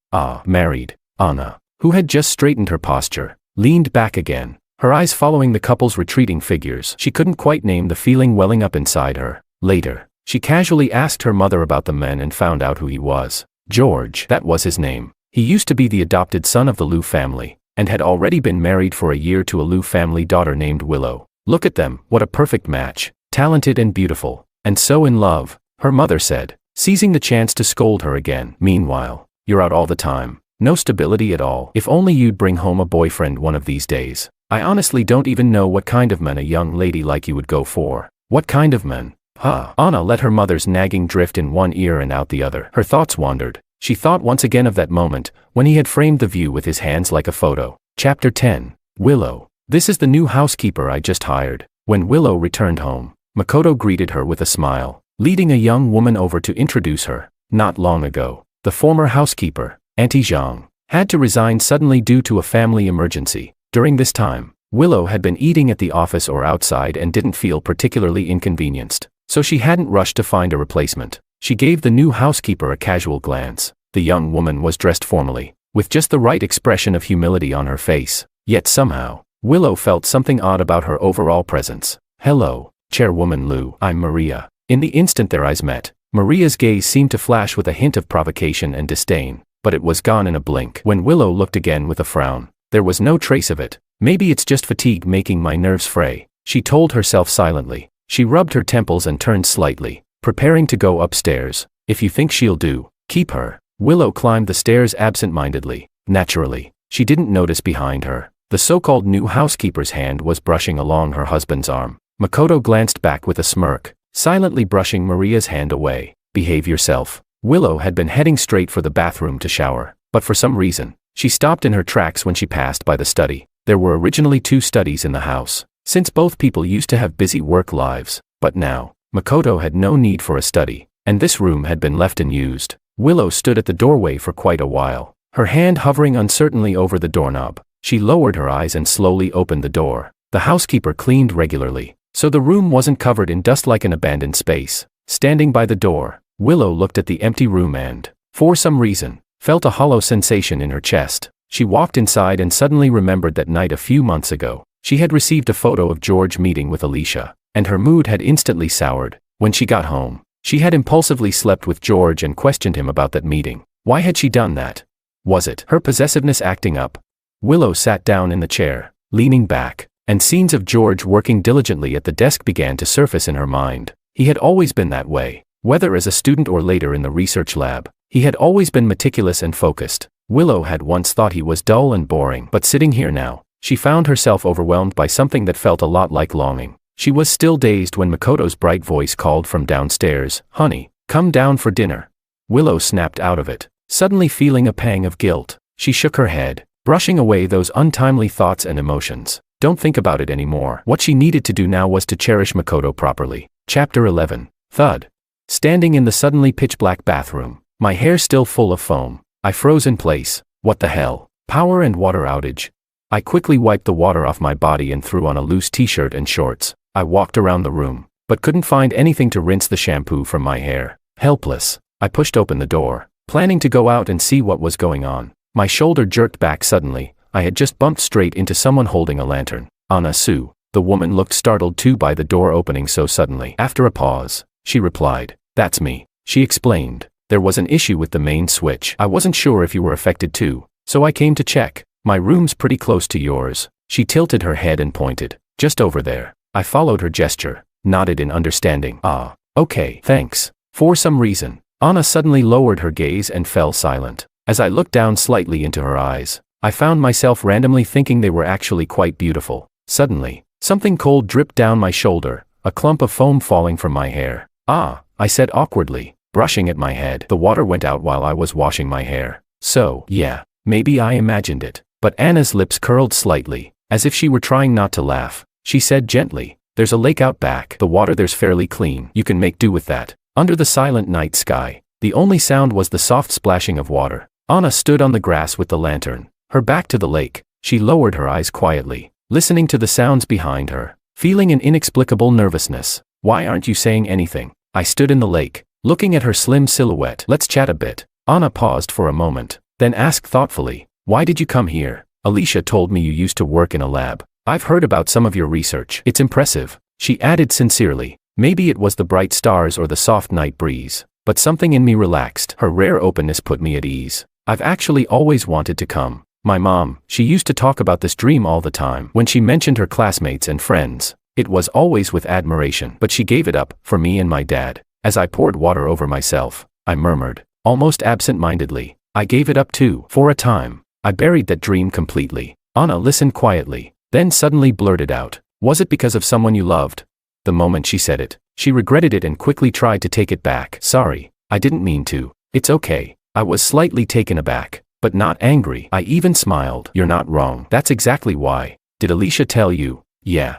A: Married. Anna, who had just straightened her posture, leaned back again, her eyes following the couple's retreating figures. She couldn't quite name the feeling welling up inside her. Later, she casually asked her mother about the man and found out who he was. George, that was his name. He used to be the adopted son of the Liu family, and had already been married for a year to a Liu family daughter named Willow. Look at them, what a perfect match. Talented and beautiful, and so in love, her mother said, seizing the chance to scold her again. Meanwhile, you're out all the time. No stability at all. If only you'd bring home a boyfriend one of these days. I honestly don't even know what kind of man a young lady like you would go for. What kind of man? Huh? Anna let her mother's nagging drift in one ear and out the other. Her thoughts wandered. She thought once again of that moment, when he had framed the view with his hands like a photo. Chapter 10. Willow. This is the new housekeeper I just hired. When Willow returned home, Makoto greeted her with a smile, leading a young woman over to introduce her. Not long ago, the former housekeeper, Auntie Zhang, had to resign suddenly due to a family emergency. During this time, Willow had been eating at the office or outside and didn't feel particularly inconvenienced, so she hadn't rushed to find a replacement. She gave the new housekeeper a casual glance. The young woman was dressed formally, with just the right expression of humility on her face, yet somehow, Willow felt something odd about her overall presence. Hello, Chairwoman Liu. I'm Maria. In the instant their eyes met, Maria's gaze seemed to flash with a hint of provocation and disdain, but it was gone in a blink. When Willow looked again with a frown, there was no trace of it. Maybe it's just fatigue making my nerves fray, she told herself silently. She rubbed her temples and turned slightly, preparing to go upstairs. If you think she'll do, keep her. Willow climbed the stairs absent-mindedly. Naturally, she didn't notice behind her. The so-called new housekeeper's hand was brushing along her husband's arm. Makoto glanced back with a smirk, silently brushing Maria's hand away. Behave yourself. Willow had been heading straight for the bathroom to shower, but for some reason, she stopped in her tracks when she passed by the study. There were originally 2 studies in the house, since both people used to have busy work lives, but now, Makoto had no need for a study, and this room had been left unused. Willow stood at the doorway for quite a while, her hand hovering uncertainly over the doorknob. She lowered her eyes and slowly opened the door. The housekeeper cleaned regularly, so the room wasn't covered in dust like an abandoned space. Standing by the door, Willow looked at the empty room and, for some reason, felt a hollow sensation in her chest. She walked inside and suddenly remembered that night a few months ago. She had received a photo of George meeting with Alicia, and her mood had instantly soured. When she got home, she had impulsively slept with George and questioned him about that meeting. Why had she done that? Was it her possessiveness acting up? Willow sat down in the chair, leaning back, and scenes of George working diligently at the desk began to surface in her mind. He had always been that way, whether as a student or later in the research lab. He had always been meticulous and focused. Willow had once thought he was dull and boring, but sitting here now, she found herself overwhelmed by something that felt a lot like longing. She was still dazed when Makoto's bright voice called from downstairs, "Honey, come down for dinner." Willow snapped out of it, suddenly feeling a pang of guilt. She shook her head, brushing away those untimely thoughts and emotions. Don't think about it anymore. What she needed to do now was to cherish Makoto properly. Chapter 11. Thud. Standing in the suddenly pitch-black bathroom, my hair still full of foam, I froze in place. What the hell? Power and water outage. I quickly wiped the water off my body and threw on a loose t-shirt and shorts. I walked around the room, but couldn't find anything to rinse the shampoo from my hair. Helpless, I pushed open the door, planning to go out and see what was going on. My shoulder jerked back suddenly. I had just bumped straight into someone holding a lantern. Anna Sue. The woman looked startled too by the door opening so suddenly. After a pause, she replied, "That's me," she explained. "There was an issue with the main switch. I wasn't sure if you were affected too, so I came to check. My room's pretty close to yours." She tilted her head and pointed, "Just over there." I followed her gesture, nodded in understanding. "Ah, okay, thanks." For some reason, Anna suddenly lowered her gaze and fell silent. As I looked down slightly into her eyes, I found myself randomly thinking they were actually quite beautiful. Suddenly, something cold dripped down my shoulder, a clump of foam falling from my hair. "Ah," I said awkwardly, brushing at my head. The water went out while I was washing my hair. So, yeah, maybe I imagined it. But Anna's lips curled slightly, as if she were trying not to laugh. She said gently, "There's a lake out back. The water there's fairly clean. You can make do with that." Under the silent night sky, the only sound was the soft splashing of water. Anna stood on the grass with the lantern, her back to the lake. She lowered her eyes quietly, listening to the sounds behind her, feeling an inexplicable nervousness. "Why aren't you saying anything?" I stood in the lake, looking at her slim silhouette. "Let's chat a bit." Anna paused for a moment, then asked thoughtfully, "Why did you come here?" "Alicia told me you used to work in a lab. I've heard about some of your research. It's impressive," she added sincerely. Maybe it was the bright stars or the soft night breeze, but something in me relaxed. Her rare openness put me at ease. "I've actually always wanted to come. My mom, she used to talk about this dream all the time. When she mentioned her classmates and friends, it was always with admiration. But she gave it up, for me and my dad. As I poured water over myself, I murmured, almost absent-mindedly, I gave it up too. For a time, I buried that dream completely. Anna listened quietly, then suddenly blurted out, was it because of someone you loved? The moment she said it, she regretted it and quickly tried to take it back. Sorry, I didn't mean to. It's okay. I was slightly taken aback, but not angry. I even smiled. You're not wrong. That's exactly why. Did Alicia tell you? Yeah.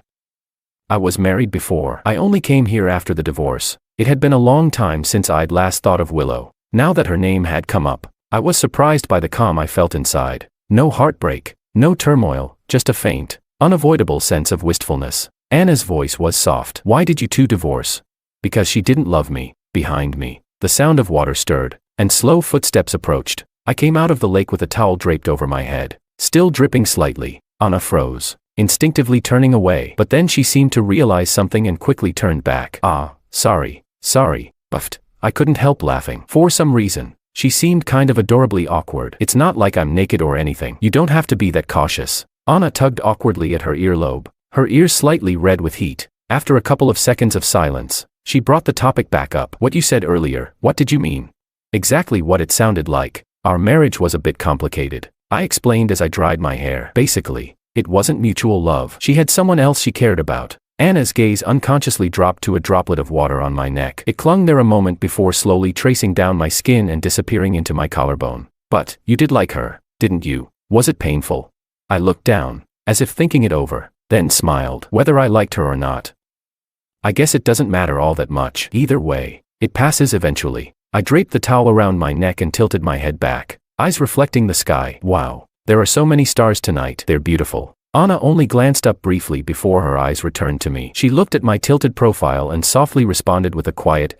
A: I was married before. I only came here after the divorce. It had been a long time since I'd last thought of Willow. Now that her name had come up, I was surprised by the calm I felt inside. No heartbreak, no turmoil, just a faint, unavoidable sense of wistfulness. Anna's voice was soft. Why did you two divorce? Because she didn't love me. Behind me, the sound of water stirred, and slow footsteps approached. I came out of the lake with a towel draped over my head, still dripping slightly. Anna froze, instinctively turning away. But then she seemed to realize something and quickly turned back. Sorry, buffed. I couldn't help laughing. For some reason, she seemed kind of adorably awkward. It's not like I'm naked or anything. You don't have to be that cautious. Anna tugged awkwardly at her earlobe, her ears slightly red with heat. After a couple of seconds of silence, she brought the topic back up. What you said earlier, what did you mean? Exactly what it sounded like. Our marriage was a bit complicated, I explained as I dried my hair. Basically, it wasn't mutual love. She had someone else she cared about. Anna's gaze unconsciously dropped to a droplet of water on my neck. It clung there a moment before slowly tracing down my skin and disappearing into my collarbone. But, you did like her, didn't you? Was it painful? I looked down, as if thinking it over, then smiled. Whether I liked her or not, I guess it doesn't matter all that much. Either way, it passes eventually. I draped the towel around my neck and tilted my head back, eyes reflecting the sky. Wow, there are so many stars tonight. They're beautiful. Anna only glanced up briefly before her eyes returned to me. She looked at my tilted profile and softly responded with a quiet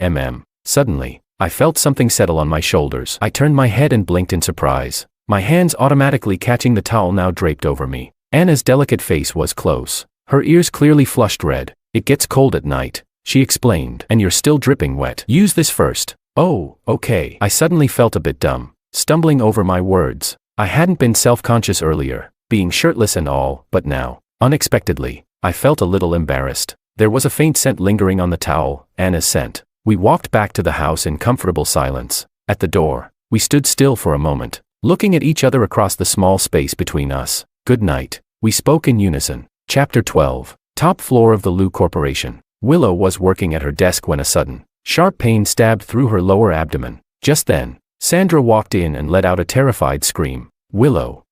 A: Suddenly, I felt something settle on my shoulders. I turned my head and blinked in surprise, my hands automatically catching the towel now draped over me. Anna's delicate face was close, her ears clearly flushed red. It gets cold at night, she explained, and you're still dripping wet. Use this first. Oh, okay. I suddenly felt a bit dumb, stumbling over my words. I hadn't been self-conscious earlier, being shirtless and all, but now, unexpectedly, I felt a little embarrassed. There was a faint scent lingering on the towel, Anna's scent. We walked back to the house in comfortable silence. At the door, we stood still for a moment, looking at each other across the small space between us. Good night, we spoke in unison. Chapter 12. Top floor of the Lou Corporation. Willow was working at her desk when a sudden, sharp pain stabbed through her lower abdomen. Just then, Sandra walked in and let out a terrified scream. Willow,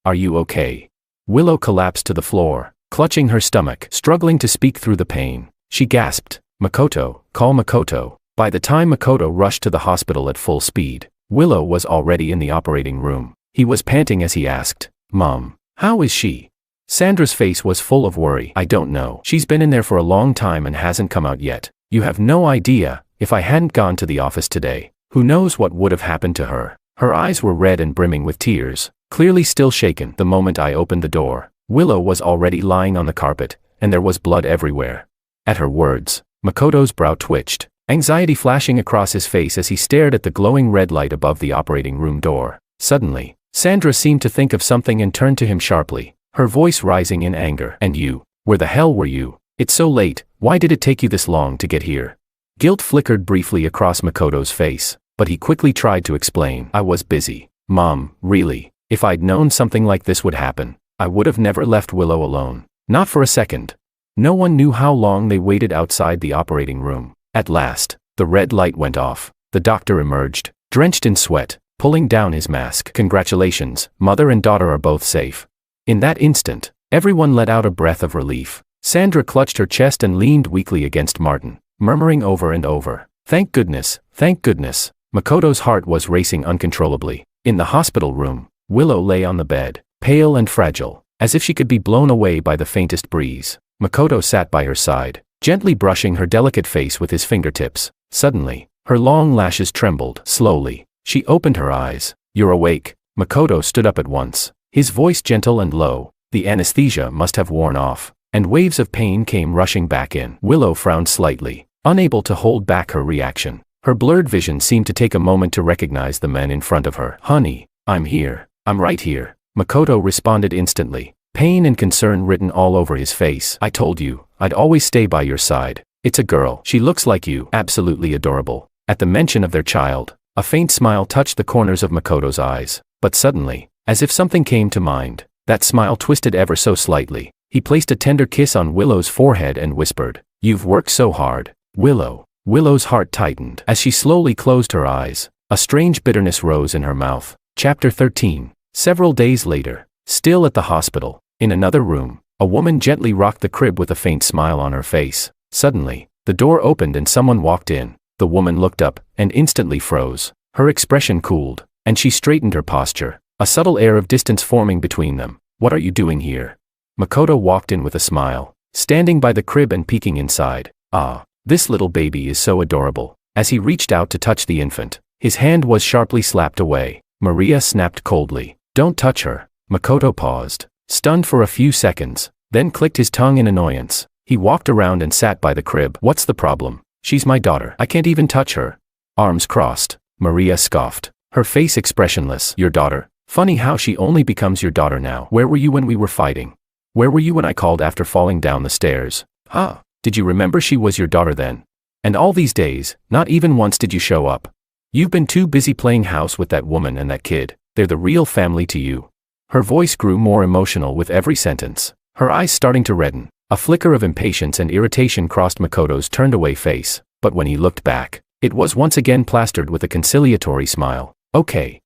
A: are you okay? Willow collapsed to the floor, clutching her stomach, struggling to speak through the pain. She gasped, Makoto, call Makoto. By the time Makoto rushed to the hospital at full speed, Willow was already in the operating room. He was panting as he asked, Mom, how is she? Sandra's face was full of worry. I don't know. She's been in there for a long time and hasn't come out yet. You have no idea. If I hadn't gone to the office today, who knows what would have happened to her? Her eyes were red and brimming with tears, clearly still shaken. The moment I opened the door, Willow was already lying on the carpet, and there was blood everywhere. At her words, Makoto's brow twitched, anxiety flashing across his face as he stared at the glowing red light above the operating room door. Suddenly, Sandra seemed to think of something and turned to him sharply, her voice rising in anger. And you, where the hell were you? It's so late, why did it take you this long to get here? Guilt flickered briefly across Makoto's face, but he quickly tried to explain. I was busy. Mom, really, if I'd known something like this would happen, I would have never left Willow alone. Not for a second. No one knew how long they waited outside the operating room. At last, the red light went off. The doctor emerged, drenched in sweat, pulling down his mask. Congratulations, mother and daughter are both safe. In that instant, everyone let out a breath of relief. Sandra clutched her chest and leaned weakly against Martin, murmuring over and over, thank goodness, thank goodness. Makoto's heart was racing uncontrollably. In the hospital room, Willow lay on the bed, pale and fragile, as if she could be blown away by the faintest breeze. Makoto sat by her side, gently brushing her delicate face with his fingertips. Suddenly, her long lashes trembled. Slowly, she opened her eyes. You're awake. Makoto stood up at once, his voice gentle and low. The anesthesia must have worn off, and waves of pain came rushing back in. Willow frowned slightly, unable to hold back her reaction. Her blurred vision seemed to take a moment to recognize the man in front of her. Honey, I'm here. I'm right here. Makoto responded instantly, pain and concern written all over his face. I told you, I'd always stay by your side. It's a girl. She looks like you. Absolutely adorable. At the mention of their child, a faint smile touched the corners of Makoto's eyes. But suddenly, as if something came to mind, that smile twisted ever so slightly. He placed a tender kiss on Willow's forehead and whispered, "You've worked so hard, Willow." Willow's heart tightened. As she slowly closed her eyes, a strange bitterness rose in her mouth. Chapter 13. Several days later, still at the hospital, in another room, a woman gently rocked the crib with a faint smile on her face. Suddenly, the door opened and someone walked in. The woman looked up and instantly froze. Her expression cooled, and she straightened her posture, a subtle air of distance forming between them. "What are you doing here?" Makoto walked in with a smile, standing by the crib and peeking inside. "Ah, this little baby is so adorable." As he reached out to touch the infant, his hand was sharply slapped away. Maria snapped coldly, "Don't touch her." Makoto paused, stunned for a few seconds, then clicked his tongue in annoyance. He walked around and sat by the crib. "What's the problem? She's my daughter. I can't even touch her." Arms crossed, Maria scoffed, her face expressionless. "Your daughter? Funny how she only becomes your daughter now. Where were you when we were fighting? Where were you when I called after falling down the stairs? Huh? Did you remember she was your daughter then? And all these days, not even once did you show up. You've been too busy playing house with that woman and that kid. They're the real family to you." Her voice grew more emotional with every sentence, her eyes starting to redden. A flicker of impatience and irritation crossed Makoto's turned-away face, but when he looked back, it was once again plastered with a conciliatory smile. Okay,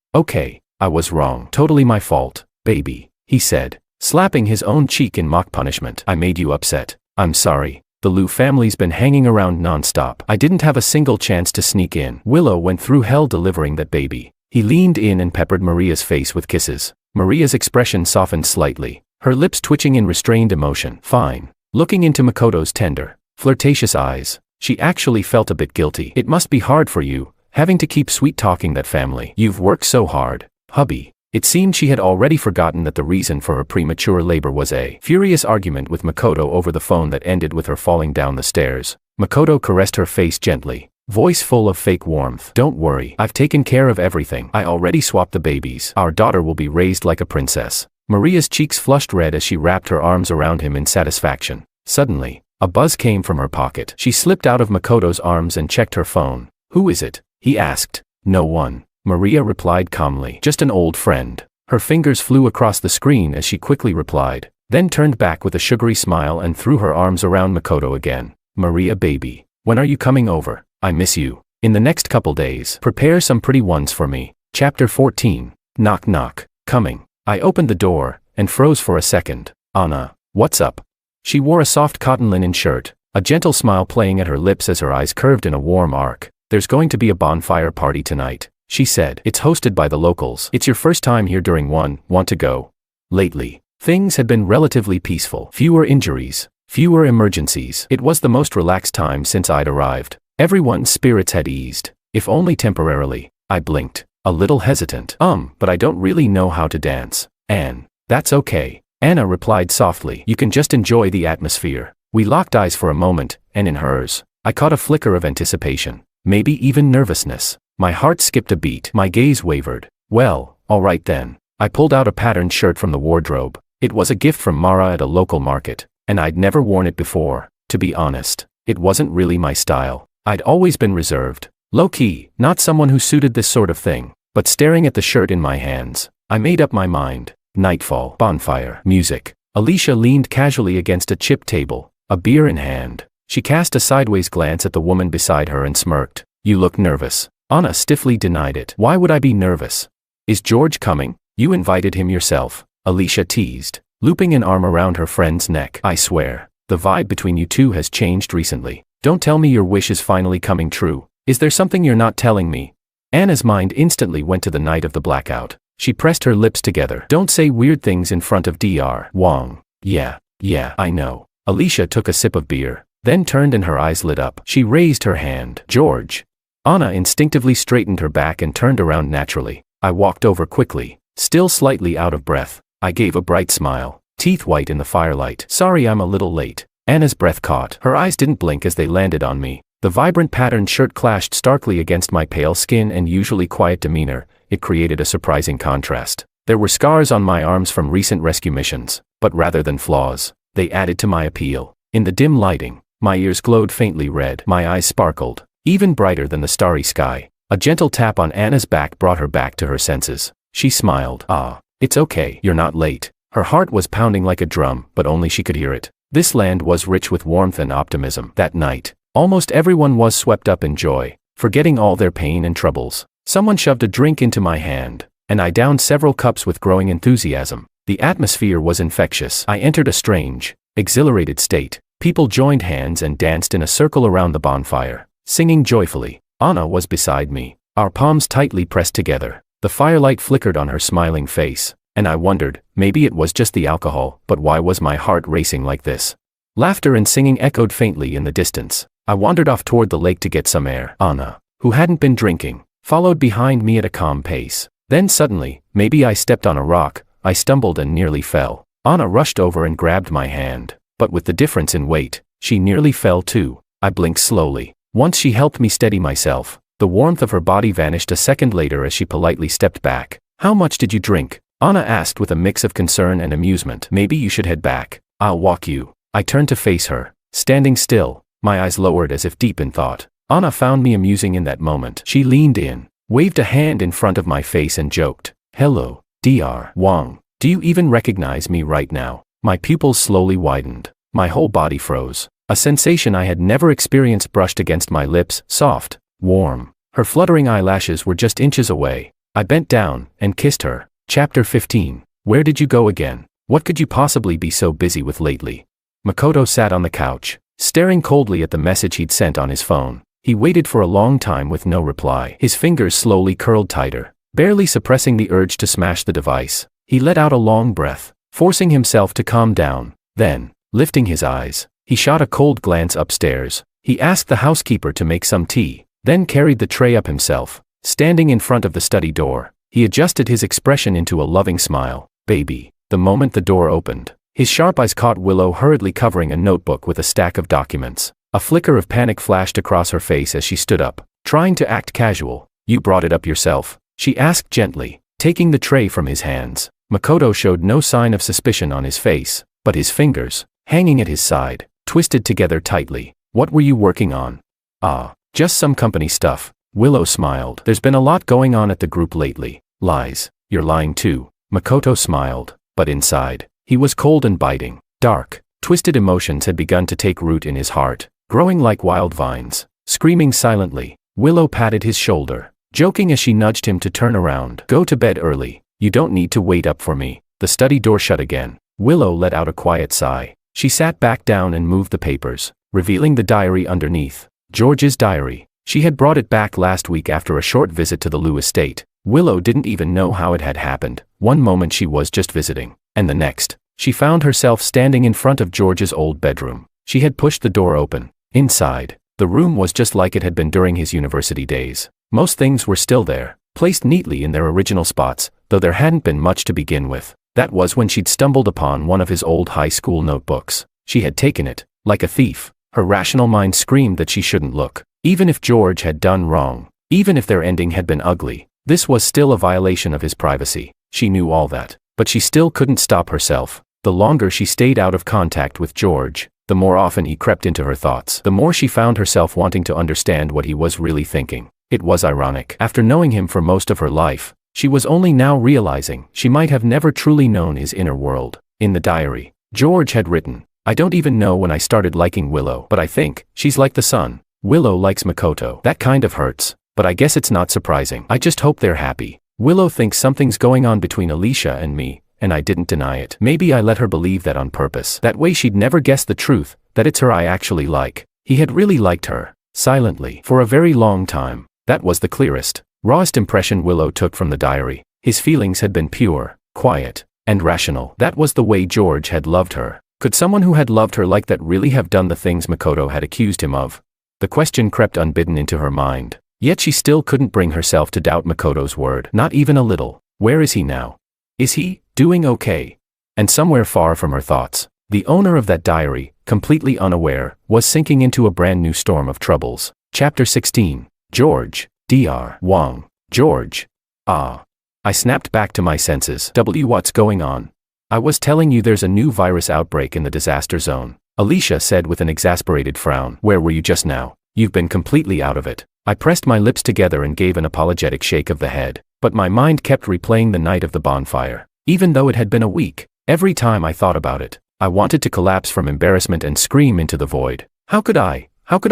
A: I was wrong. Totally my fault, baby," he said, slapping his own cheek in mock punishment. "I made you upset. I'm sorry. The Liu family's been hanging around non-stop. I didn't have a single chance to sneak in." Willow went through hell delivering that baby. He leaned in and peppered Maria's face with kisses. Maria's expression softened slightly, her lips twitching in restrained emotion. "Fine." Looking into Makoto's tender, flirtatious eyes, she actually felt a bit guilty. "It must be hard for you, having to keep sweet-talking that family. You've worked so hard, hubby." It seemed she had already forgotten that the reason for her premature labor was a furious argument with Makoto over the phone that ended with her falling down the stairs. Makoto caressed her face gently, voice full of fake warmth. "Don't worry, I've taken care of everything. I already swapped the babies. Our daughter will be raised like a princess." Maria's cheeks flushed red as she wrapped her arms around him in satisfaction. Suddenly, a buzz came from her pocket. She slipped out of Makoto's arms and checked her phone. "Who is it?" he asked. "No one," Maria replied calmly. "Just an old friend." Her fingers flew across the screen as she quickly replied, then turned back with a sugary smile and threw her arms around Makoto again. "Maria baby, when are you coming over? I miss you." "In the next couple days. Prepare some pretty ones for me." Chapter 14. Knock knock. Coming. I opened the door, and froze for a second. "Anna, what's up?" She wore a soft cotton linen shirt, a gentle smile playing at her lips as her eyes curved in a warm arc. "There's going to be a bonfire party tonight," she said. "It's hosted by the locals. It's your first time here during one. Want to go?" Lately, things had been relatively peaceful. Fewer injuries, fewer emergencies. It was the most relaxed time since I'd arrived. Everyone's spirits had eased, if only temporarily. I blinked, a little hesitant. But I don't really know how to dance." "Anne." "That's okay," Anna replied softly. "You can just enjoy the atmosphere." We locked eyes for a moment, and in hers, I caught a flicker of anticipation, maybe even nervousness. My heart skipped a beat. My gaze wavered. "Well, all right then." I pulled out a patterned shirt from the wardrobe. It was a gift from Mara at a local market, and I'd never worn it before. To be honest, it wasn't really my style. I'd always been reserved, low-key, not someone who suited this sort of thing. But staring at the shirt in my hands, I made up my mind. Nightfall, bonfire, music. Alicia leaned casually against a chip table, a beer in hand. She cast a sideways glance at the woman beside her and smirked. "You look nervous." Anna stiffly denied it. "Why would I be nervous? Is George coming?" "You invited him yourself," Alicia teased, looping an arm around her friend's neck. "I swear, the vibe between you two has changed recently. Don't tell me your wish is finally coming true. Is there something you're not telling me?" Anna's mind instantly went to the night of the blackout. She pressed her lips together. "Don't say weird things in front of Dr. Wong." Yeah, I know." Alicia took a sip of beer, then turned and her eyes lit up. She raised her hand. "George." Anna instinctively straightened her back and turned around naturally. I walked over quickly, still slightly out of breath. I gave a bright smile, teeth white in the firelight. "Sorry I'm a little late." Anna's breath caught. Her eyes didn't blink as they landed on me. The vibrant patterned shirt clashed starkly against my pale skin and usually quiet demeanor. It created a surprising contrast. There were scars on my arms from recent rescue missions, but rather than flaws, they added to my appeal. In the dim lighting, My ears glowed faintly red. My eyes sparkled, even brighter than the starry sky. A gentle tap on Anna's back brought her back to her senses. She smiled. "Ah, it's okay, you're not late." Her heart was pounding like a drum, but only she could hear it. This land was rich with warmth and optimism. That night, almost everyone was swept up in joy, forgetting all their pain and troubles. Someone shoved a drink into my hand, and I downed several cups with growing enthusiasm. The atmosphere was infectious. I entered a strange, exhilarated state. People joined hands and danced in a circle around the bonfire, singing joyfully. Anna was beside me, our palms tightly pressed together. The firelight flickered on her smiling face, and I wondered, maybe it was just the alcohol, but why was my heart racing like this? Laughter and singing echoed faintly in the distance. I wandered off toward the lake to get some air. Anna, who hadn't been drinking, followed behind me at a calm pace. Then suddenly, maybe I stepped on a rock, I stumbled and nearly fell. Anna rushed over and grabbed my hand, but with the difference in weight, she nearly fell too. I blinked slowly. Once she helped me steady myself, the warmth of her body vanished a second later as she politely stepped back. "How much did you drink?" Anna asked with a mix of concern and amusement. "Maybe you should head back. I'll walk you." I turned to face her, standing still, my eyes lowered as if deep in thought. Anna found me amusing in that moment. She leaned in, waved a hand in front of my face and joked, "Hello, Dr. Wang. Do you even recognize me right now?" My pupils slowly widened. My whole body froze. A sensation I had never experienced brushed against my lips, soft, warm. Her fluttering eyelashes were just inches away. I bent down and kissed her. Chapter 15. Where did you go again? What could you possibly be so busy with lately? Makoto sat on the couch, staring coldly at the message he'd sent on his phone. He waited for a long time with no reply. His fingers slowly curled tighter, barely suppressing the urge to smash the device. He let out a long breath, forcing himself to calm down. Then, lifting his eyes, he shot a cold glance upstairs. He asked the housekeeper to make some tea, then carried the tray up himself. Standing in front of the study door, he adjusted his expression into a loving smile. "Baby." The moment the door opened, his sharp eyes caught Willow hurriedly covering a notebook with a stack of documents. A flicker of panic flashed across her face as she stood up, trying to act casual. "You brought it up yourself?" she asked gently, taking the tray from his hands. Makoto showed no sign of suspicion on his face, but his fingers, hanging at his side, twisted together tightly. "What were you working on?" "Ah, just some company stuff." Willow smiled. "There's been a lot going on at the group lately." "Lies. You're lying too." Makoto smiled, but inside, he was cold and biting. Dark, twisted emotions had begun to take root in his heart, growing like wild vines. Screaming silently, Willow patted his shoulder, joking as she nudged him to turn around. "Go to bed early. You don't need to wait up for me." The study door shut again. Willow let out a quiet sigh. She sat back down and moved the papers, revealing the diary underneath. George's diary. She had brought it back last week after a short visit to the Liu estate. Willow didn't even know how it had happened. One moment she was just visiting, and the next, she found herself standing in front of George's old bedroom. She had pushed the door open. Inside, the room was just like it had been during his university days. Most things were still there, placed neatly in their original spots, though there hadn't been much to begin with. That was when she'd stumbled upon one of his old high school notebooks. She had taken it, like a thief. Her rational mind screamed that she shouldn't look. Even if George had done wrong, even if their ending had been ugly, this was still a violation of his privacy. She knew all that, but she still couldn't stop herself. The longer she stayed out of contact with George, the more often he crept into her thoughts. The more she found herself wanting to understand what he was really thinking. It was ironic. After knowing him for most of her life, she was only now realizing she might have never truly known his inner world. In the diary, George had written, "I don't even know when I started liking Willow, but I think she's like the sun. Willow likes Makoto. That kind of hurts, but I guess it's not surprising. I just hope they're happy. Willow thinks something's going on between Alicia and me, and I didn't deny it. Maybe I let her believe that on purpose. That way she'd never guess the truth, that it's her I actually like." He had really liked her, silently, for a very long time. That was the clearest, rawest impression Willow took from the diary. His feelings had been pure, quiet, and rational. That was the way George had loved her. Could someone who had loved her like that really have done the things Makoto had accused him of? The question crept unbidden into her mind. Yet she still couldn't bring herself to doubt Makoto's word. Not even a little. Where is he now? Is he doing okay? And somewhere far from her thoughts, the owner of that diary, completely unaware, was sinking into a brand new storm of troubles. Chapter 16. George. Dr. Wang. George. Ah. I snapped back to my senses. What's going on? I was telling you there's a new virus outbreak in the disaster zone. Alicia said with an exasperated frown. Where were you just now? You've been completely out of it. I pressed my lips together and gave an apologetic shake of the head, but my mind kept replaying the night of the bonfire. Even though it had been a week, every time I thought about it, I wanted to collapse from embarrassment and scream into the void. How could I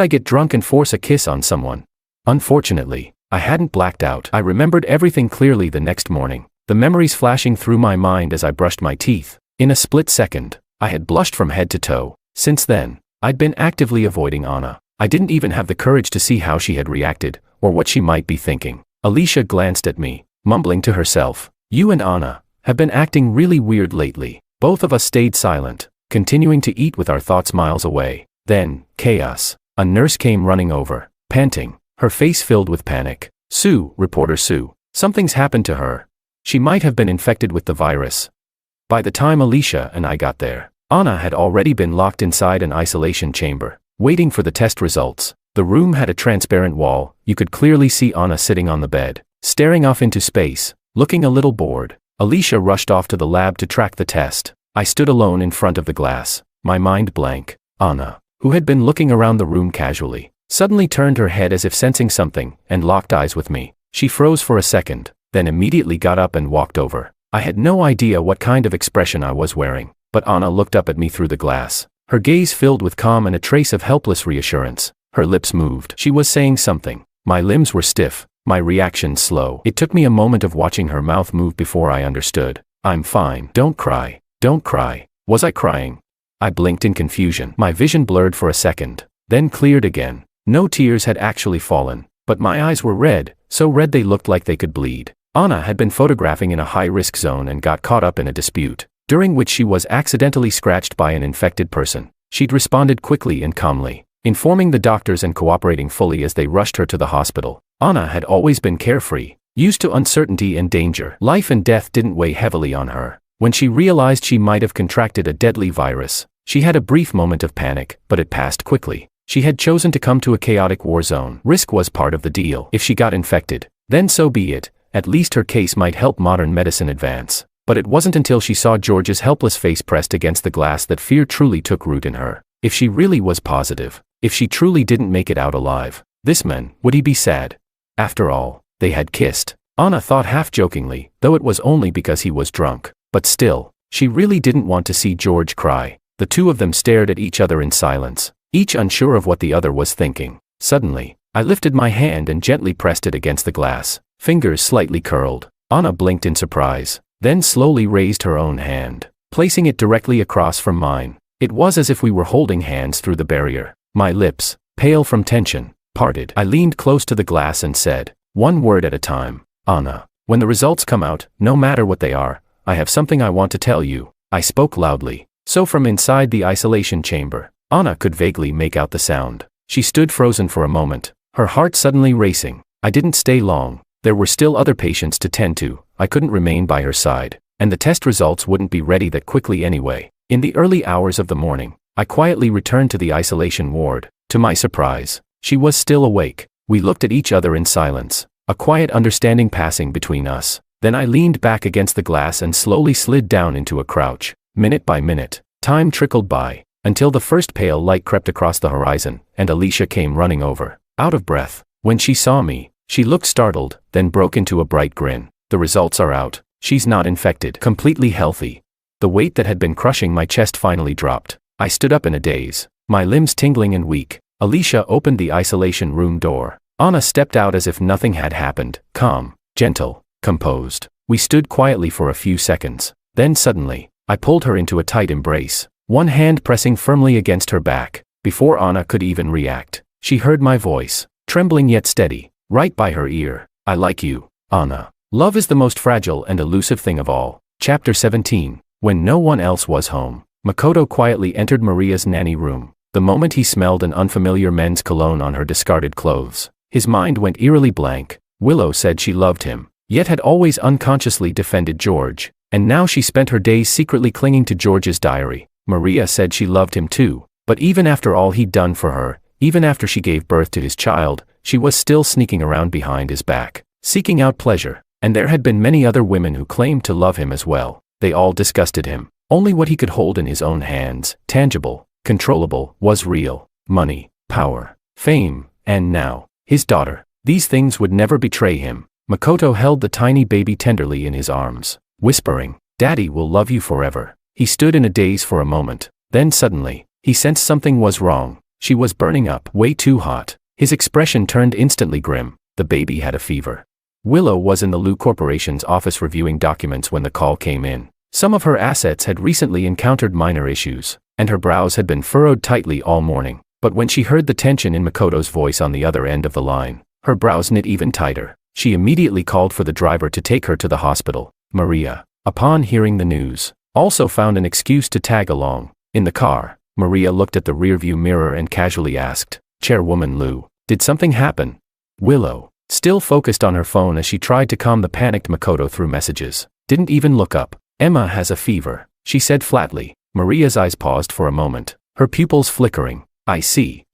A: get drunk and force a kiss on someone? Unfortunately, I hadn't blacked out. I remembered everything clearly the next morning, the memories flashing through my mind as I brushed my teeth. In a split second, I had blushed from head to toe. Since then, I'd been actively avoiding Anna. I didn't even have the courage to see how she had reacted, or what she might be thinking. Alicia glanced at me, mumbling to herself, "You and Anna have been acting really weird lately." Both of us stayed silent, continuing to eat with our thoughts miles away. Then, chaos. A nurse came running over, panting, her face filled with panic. "Sue, reporter Sue, something's happened to her. She might have been infected with the virus." By the time Alicia and I got there, Anna had already been locked inside an isolation chamber, waiting for the test results. The room had a transparent wall. You could clearly see Anna sitting on the bed, staring off into space, looking a little bored. Alicia rushed off to the lab to track the test. I stood alone in front of the glass, my mind blank. Anna, who had been looking around the room casually, suddenly turned her head as if sensing something, and locked eyes with me. She froze for a second, then immediately got up and walked over. I had no idea what kind of expression I was wearing, but Anna looked up at me through the glass, her gaze filled with calm and a trace of helpless reassurance. Her lips moved. She was saying something. My limbs were stiff, my reaction slow. It took me a moment of watching her mouth move before I understood. "I'm fine. Don't cry. Don't cry." Was I crying? I blinked in confusion. My vision blurred for a second, then cleared again. No tears had actually fallen, but my eyes were red, so red they looked like they could bleed. Anna had been photographing in a high-risk zone and got caught up in a dispute, during which she was accidentally scratched by an infected person. She'd responded quickly and calmly, informing the doctors and cooperating fully as they rushed her to the hospital. Anna had always been carefree, used to uncertainty and danger. Life and death didn't weigh heavily on her. When she realized she might have contracted a deadly virus, she had a brief moment of panic, but it passed quickly. She had chosen to come to a chaotic war zone. Risk was part of the deal. If she got infected, then so be it. At least her case might help modern medicine advance. But it wasn't until she saw George's helpless face pressed against the glass that fear truly took root in her. If she really was positive, if she truly didn't make it out alive, this man, would he be sad? After all, they had kissed. Anna thought half-jokingly, though it was only because he was drunk. But still, she really didn't want to see George cry. The two of them stared at each other in silence, each unsure of what the other was thinking. Suddenly, I lifted my hand and gently pressed it against the glass, fingers slightly curled. Anna blinked in surprise, then slowly raised her own hand, placing it directly across from mine. It was as if we were holding hands through the barrier. My lips, pale from tension, parted. I leaned close to the glass and said, one word at a time, "Anna, when the results come out, no matter what they are, I have something I want to tell you." I spoke loudly, so from inside the isolation chamber, Anna could vaguely make out the sound. She stood frozen for a moment, her heart suddenly racing. I didn't stay long. There were still other patients to tend to. I couldn't remain by her side, and the test results wouldn't be ready that quickly anyway. In the early hours of the morning, I quietly returned to the isolation ward. To my surprise, she was still awake. We looked at each other in silence, a quiet understanding passing between us. Then I leaned back against the glass and slowly slid down into a crouch. Minute by minute, time trickled by, until the first pale light crept across the horizon, and Alicia came running over, out of breath. When she saw me, she looked startled, then broke into a bright grin. "The results are out. She's not infected, completely healthy." The weight that had been crushing my chest finally dropped. I stood up in a daze, my limbs tingling and weak. Alicia opened the isolation room door. Anna stepped out as if nothing had happened, calm, gentle, composed. We stood quietly for a few seconds. Then suddenly, I pulled her into a tight embrace, one hand pressing firmly against her back. Before Anna could even react, she heard my voice, trembling yet steady, right by her ear. "I like you, Anna." Love is the most fragile and elusive thing of all. Chapter 17. When no one else was home, Makoto quietly entered Maria's nanny room. The moment he smelled an unfamiliar men's cologne on her discarded clothes, his mind went eerily blank. Willow said she loved him, yet had always unconsciously defended George, and now she spent her days secretly clinging to George's diary. Maria said she loved him too, but even after all he'd done for her, even after she gave birth to his child, she was still sneaking around behind his back, seeking out pleasure. And there had been many other women who claimed to love him as well. They all disgusted him. Only what he could hold in his own hands, tangible, controllable, was real. Money, power, fame, and now, his daughter. These things would never betray him. Makoto held the tiny baby tenderly in his arms, whispering, "Daddy will love you forever." He stood in a daze for a moment. Then suddenly, he sensed something was wrong. She was burning up, way too hot. His expression turned instantly grim. The baby had a fever. Willow was in the Lu Corporation's office reviewing documents when the call came in. Some of her assets had recently encountered minor issues, and her brows had been furrowed tightly all morning. But when she heard the tension in Makoto's voice on the other end of the line, her brows knit even tighter. She immediately called for the driver to take her to the hospital. Maria, upon hearing the news, also found an excuse to tag along. In the car, Maria looked at the rearview mirror and casually asked, "Chairwoman Lu, did something happen?" Willow, still focused on her phone as she tried to calm the panicked Makoto through messages, didn't even look up. "Emma has a fever," she said flatly. Maria's eyes paused for a moment, her pupils flickering. "I see.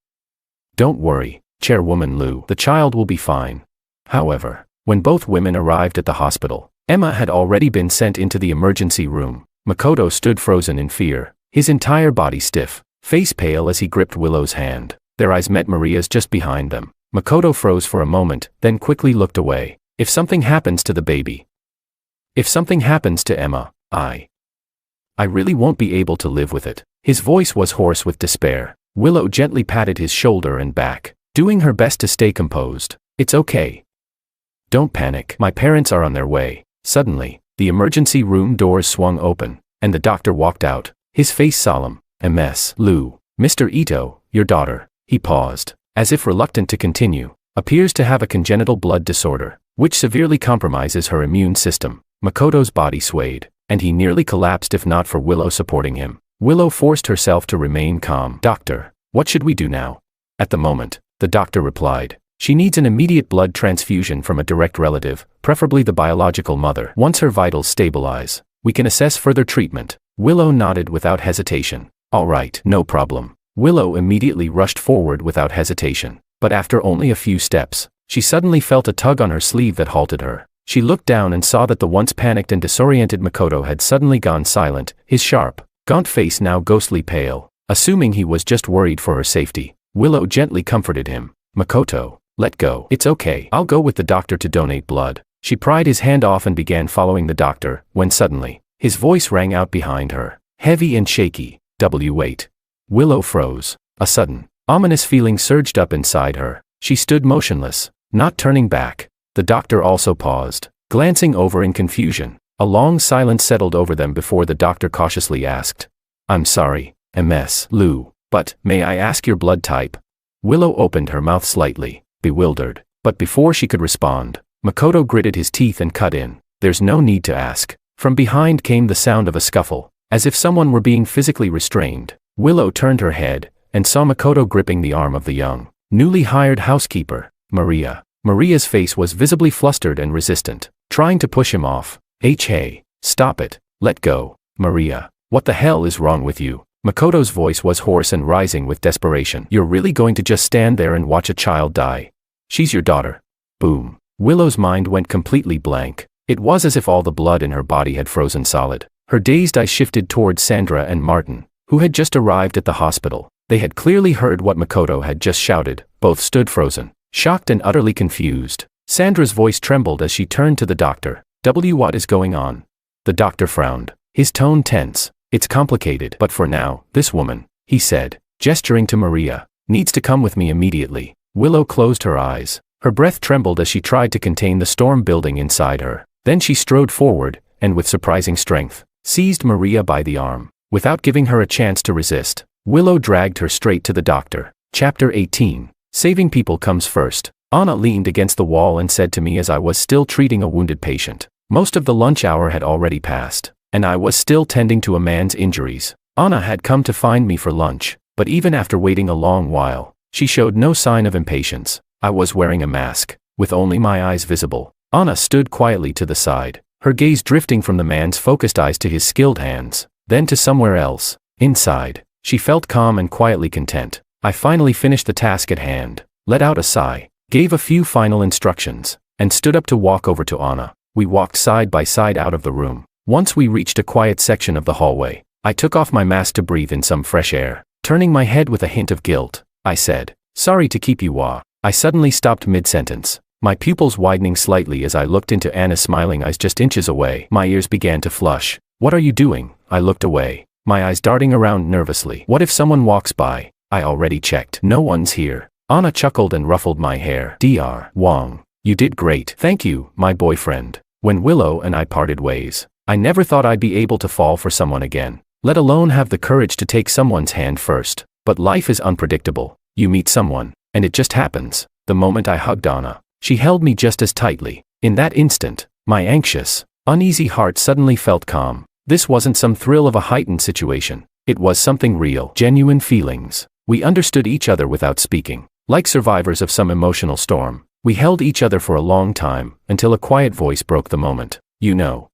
A: Don't worry, Chairwoman Lu, the child will be fine." However, when both women arrived at the hospital, Emma had already been sent into the emergency room. Makoto stood frozen in fear, his entire body stiff, face pale as he gripped Willow's hand. Their eyes met Maria's just behind them. Makoto froze for a moment, then quickly looked away. "If something happens to the baby, if something happens to Emma, I really won't be able to live with it." His voice was hoarse with despair. Willow gently patted his shoulder and back, doing her best to stay composed. "It's okay. Don't panic. My parents are on their way." Suddenly, the emergency room doors swung open, and the doctor walked out, his face solemn. "Ms. Lu, Mr. Ito, your daughter." He paused, as if reluctant to continue, "appears to have a congenital blood disorder, which severely compromises her immune system." Makoto's body swayed, and he nearly collapsed if not for Willow supporting him. Willow forced herself to remain calm. "Doctor, what should we do now?" "At the moment," the doctor replied, "she needs an immediate blood transfusion from a direct relative, preferably the biological mother. Once her vitals stabilize, we can assess further treatment." Willow nodded without hesitation. "All right, no problem." Willow immediately rushed forward without hesitation. But after only a few steps, she suddenly felt a tug on her sleeve that halted her. She looked down and saw that the once panicked and disoriented Makoto had suddenly gone silent, his sharp, gaunt face now ghostly pale. Assuming he was just worried for her safety, Willow gently comforted him. "Makoto, let go. It's okay. I'll go with the doctor to donate blood." She pried his hand off and began following the doctor, when suddenly, his voice rang out behind her, heavy and shaky. "Wait." Willow froze. A sudden, ominous feeling surged up inside her. She stood motionless, not turning back. The doctor also paused, glancing over in confusion. A long silence settled over them before the doctor cautiously asked, "I'm sorry, Ms. Lu, but may I ask your blood type?" Willow opened her mouth slightly, bewildered, but before she could respond, Makoto gritted his teeth and cut in. "There's no need to ask." From behind came the sound of a scuffle, as if someone were being physically restrained. Willow turned her head, and saw Makoto gripping the arm of the young, newly hired housekeeper, Maria. Maria's face was visibly flustered and resistant, trying to push him off. Hey, stop it, let go. Maria, what the hell is wrong with you?" Makoto's voice was hoarse and rising with desperation. "You're really going to just stand there and watch a child die? She's your daughter." Boom. Willow's mind went completely blank. It was as if all the blood in her body had frozen solid. Her dazed eyes shifted towards Sandra and Martin, who had just arrived at the hospital. They had clearly heard what Makoto had just shouted. Both stood frozen, shocked and utterly confused. Sandra's voice trembled as she turned to the doctor. What is going on?" The doctor frowned, his tone tense. "It's complicated, but for now, this woman," he said, gesturing to Maria, "needs to come with me immediately." Willow closed her eyes. Her breath trembled as she tried to contain the storm building inside her. Then she strode forward, and with surprising strength, seized Maria by the arm. Without giving her a chance to resist, Willow dragged her straight to the doctor. Chapter 18. Saving people comes first. Anna leaned against the wall and said to me as I was still treating a wounded patient. Most of the lunch hour had already passed, and I was still tending to a man's injuries. Anna had come to find me for lunch, but even after waiting a long while, she showed no sign of impatience. I was wearing a mask, with only my eyes visible. Anna stood quietly to the side, her gaze drifting from the man's focused eyes to his skilled hands, then to somewhere else. Inside, she felt calm and quietly content. I finally finished the task at hand, let out a sigh, gave a few final instructions, and stood up to walk over to Anna. We walked side by side out of the room. Once we reached a quiet section of the hallway, I took off my mask to breathe in some fresh air. Turning my head with a hint of guilt, I said, "Sorry to keep you I suddenly stopped mid-sentence, my pupils widening slightly as I looked into Anna's smiling eyes just inches away. My ears began to flush. "What are you doing?" I looked away, my eyes darting around nervously. "What if someone walks by?" "I already checked. No one's here." Anna chuckled and ruffled my hair. "Dr. Wong, you did great." "Thank you, my boyfriend." When Willow and I parted ways, I never thought I'd be able to fall for someone again, let alone have the courage to take someone's hand first. But life is unpredictable. You meet someone, and it just happens. The moment I hugged Anna, she held me just as tightly. In that instant, my anxious, uneasy heart suddenly felt calm. This wasn't some thrill of a heightened situation. It was something real, genuine feelings. We understood each other without speaking. Like survivors of some emotional storm, we held each other for a long time, until a quiet voice broke the moment. "You know,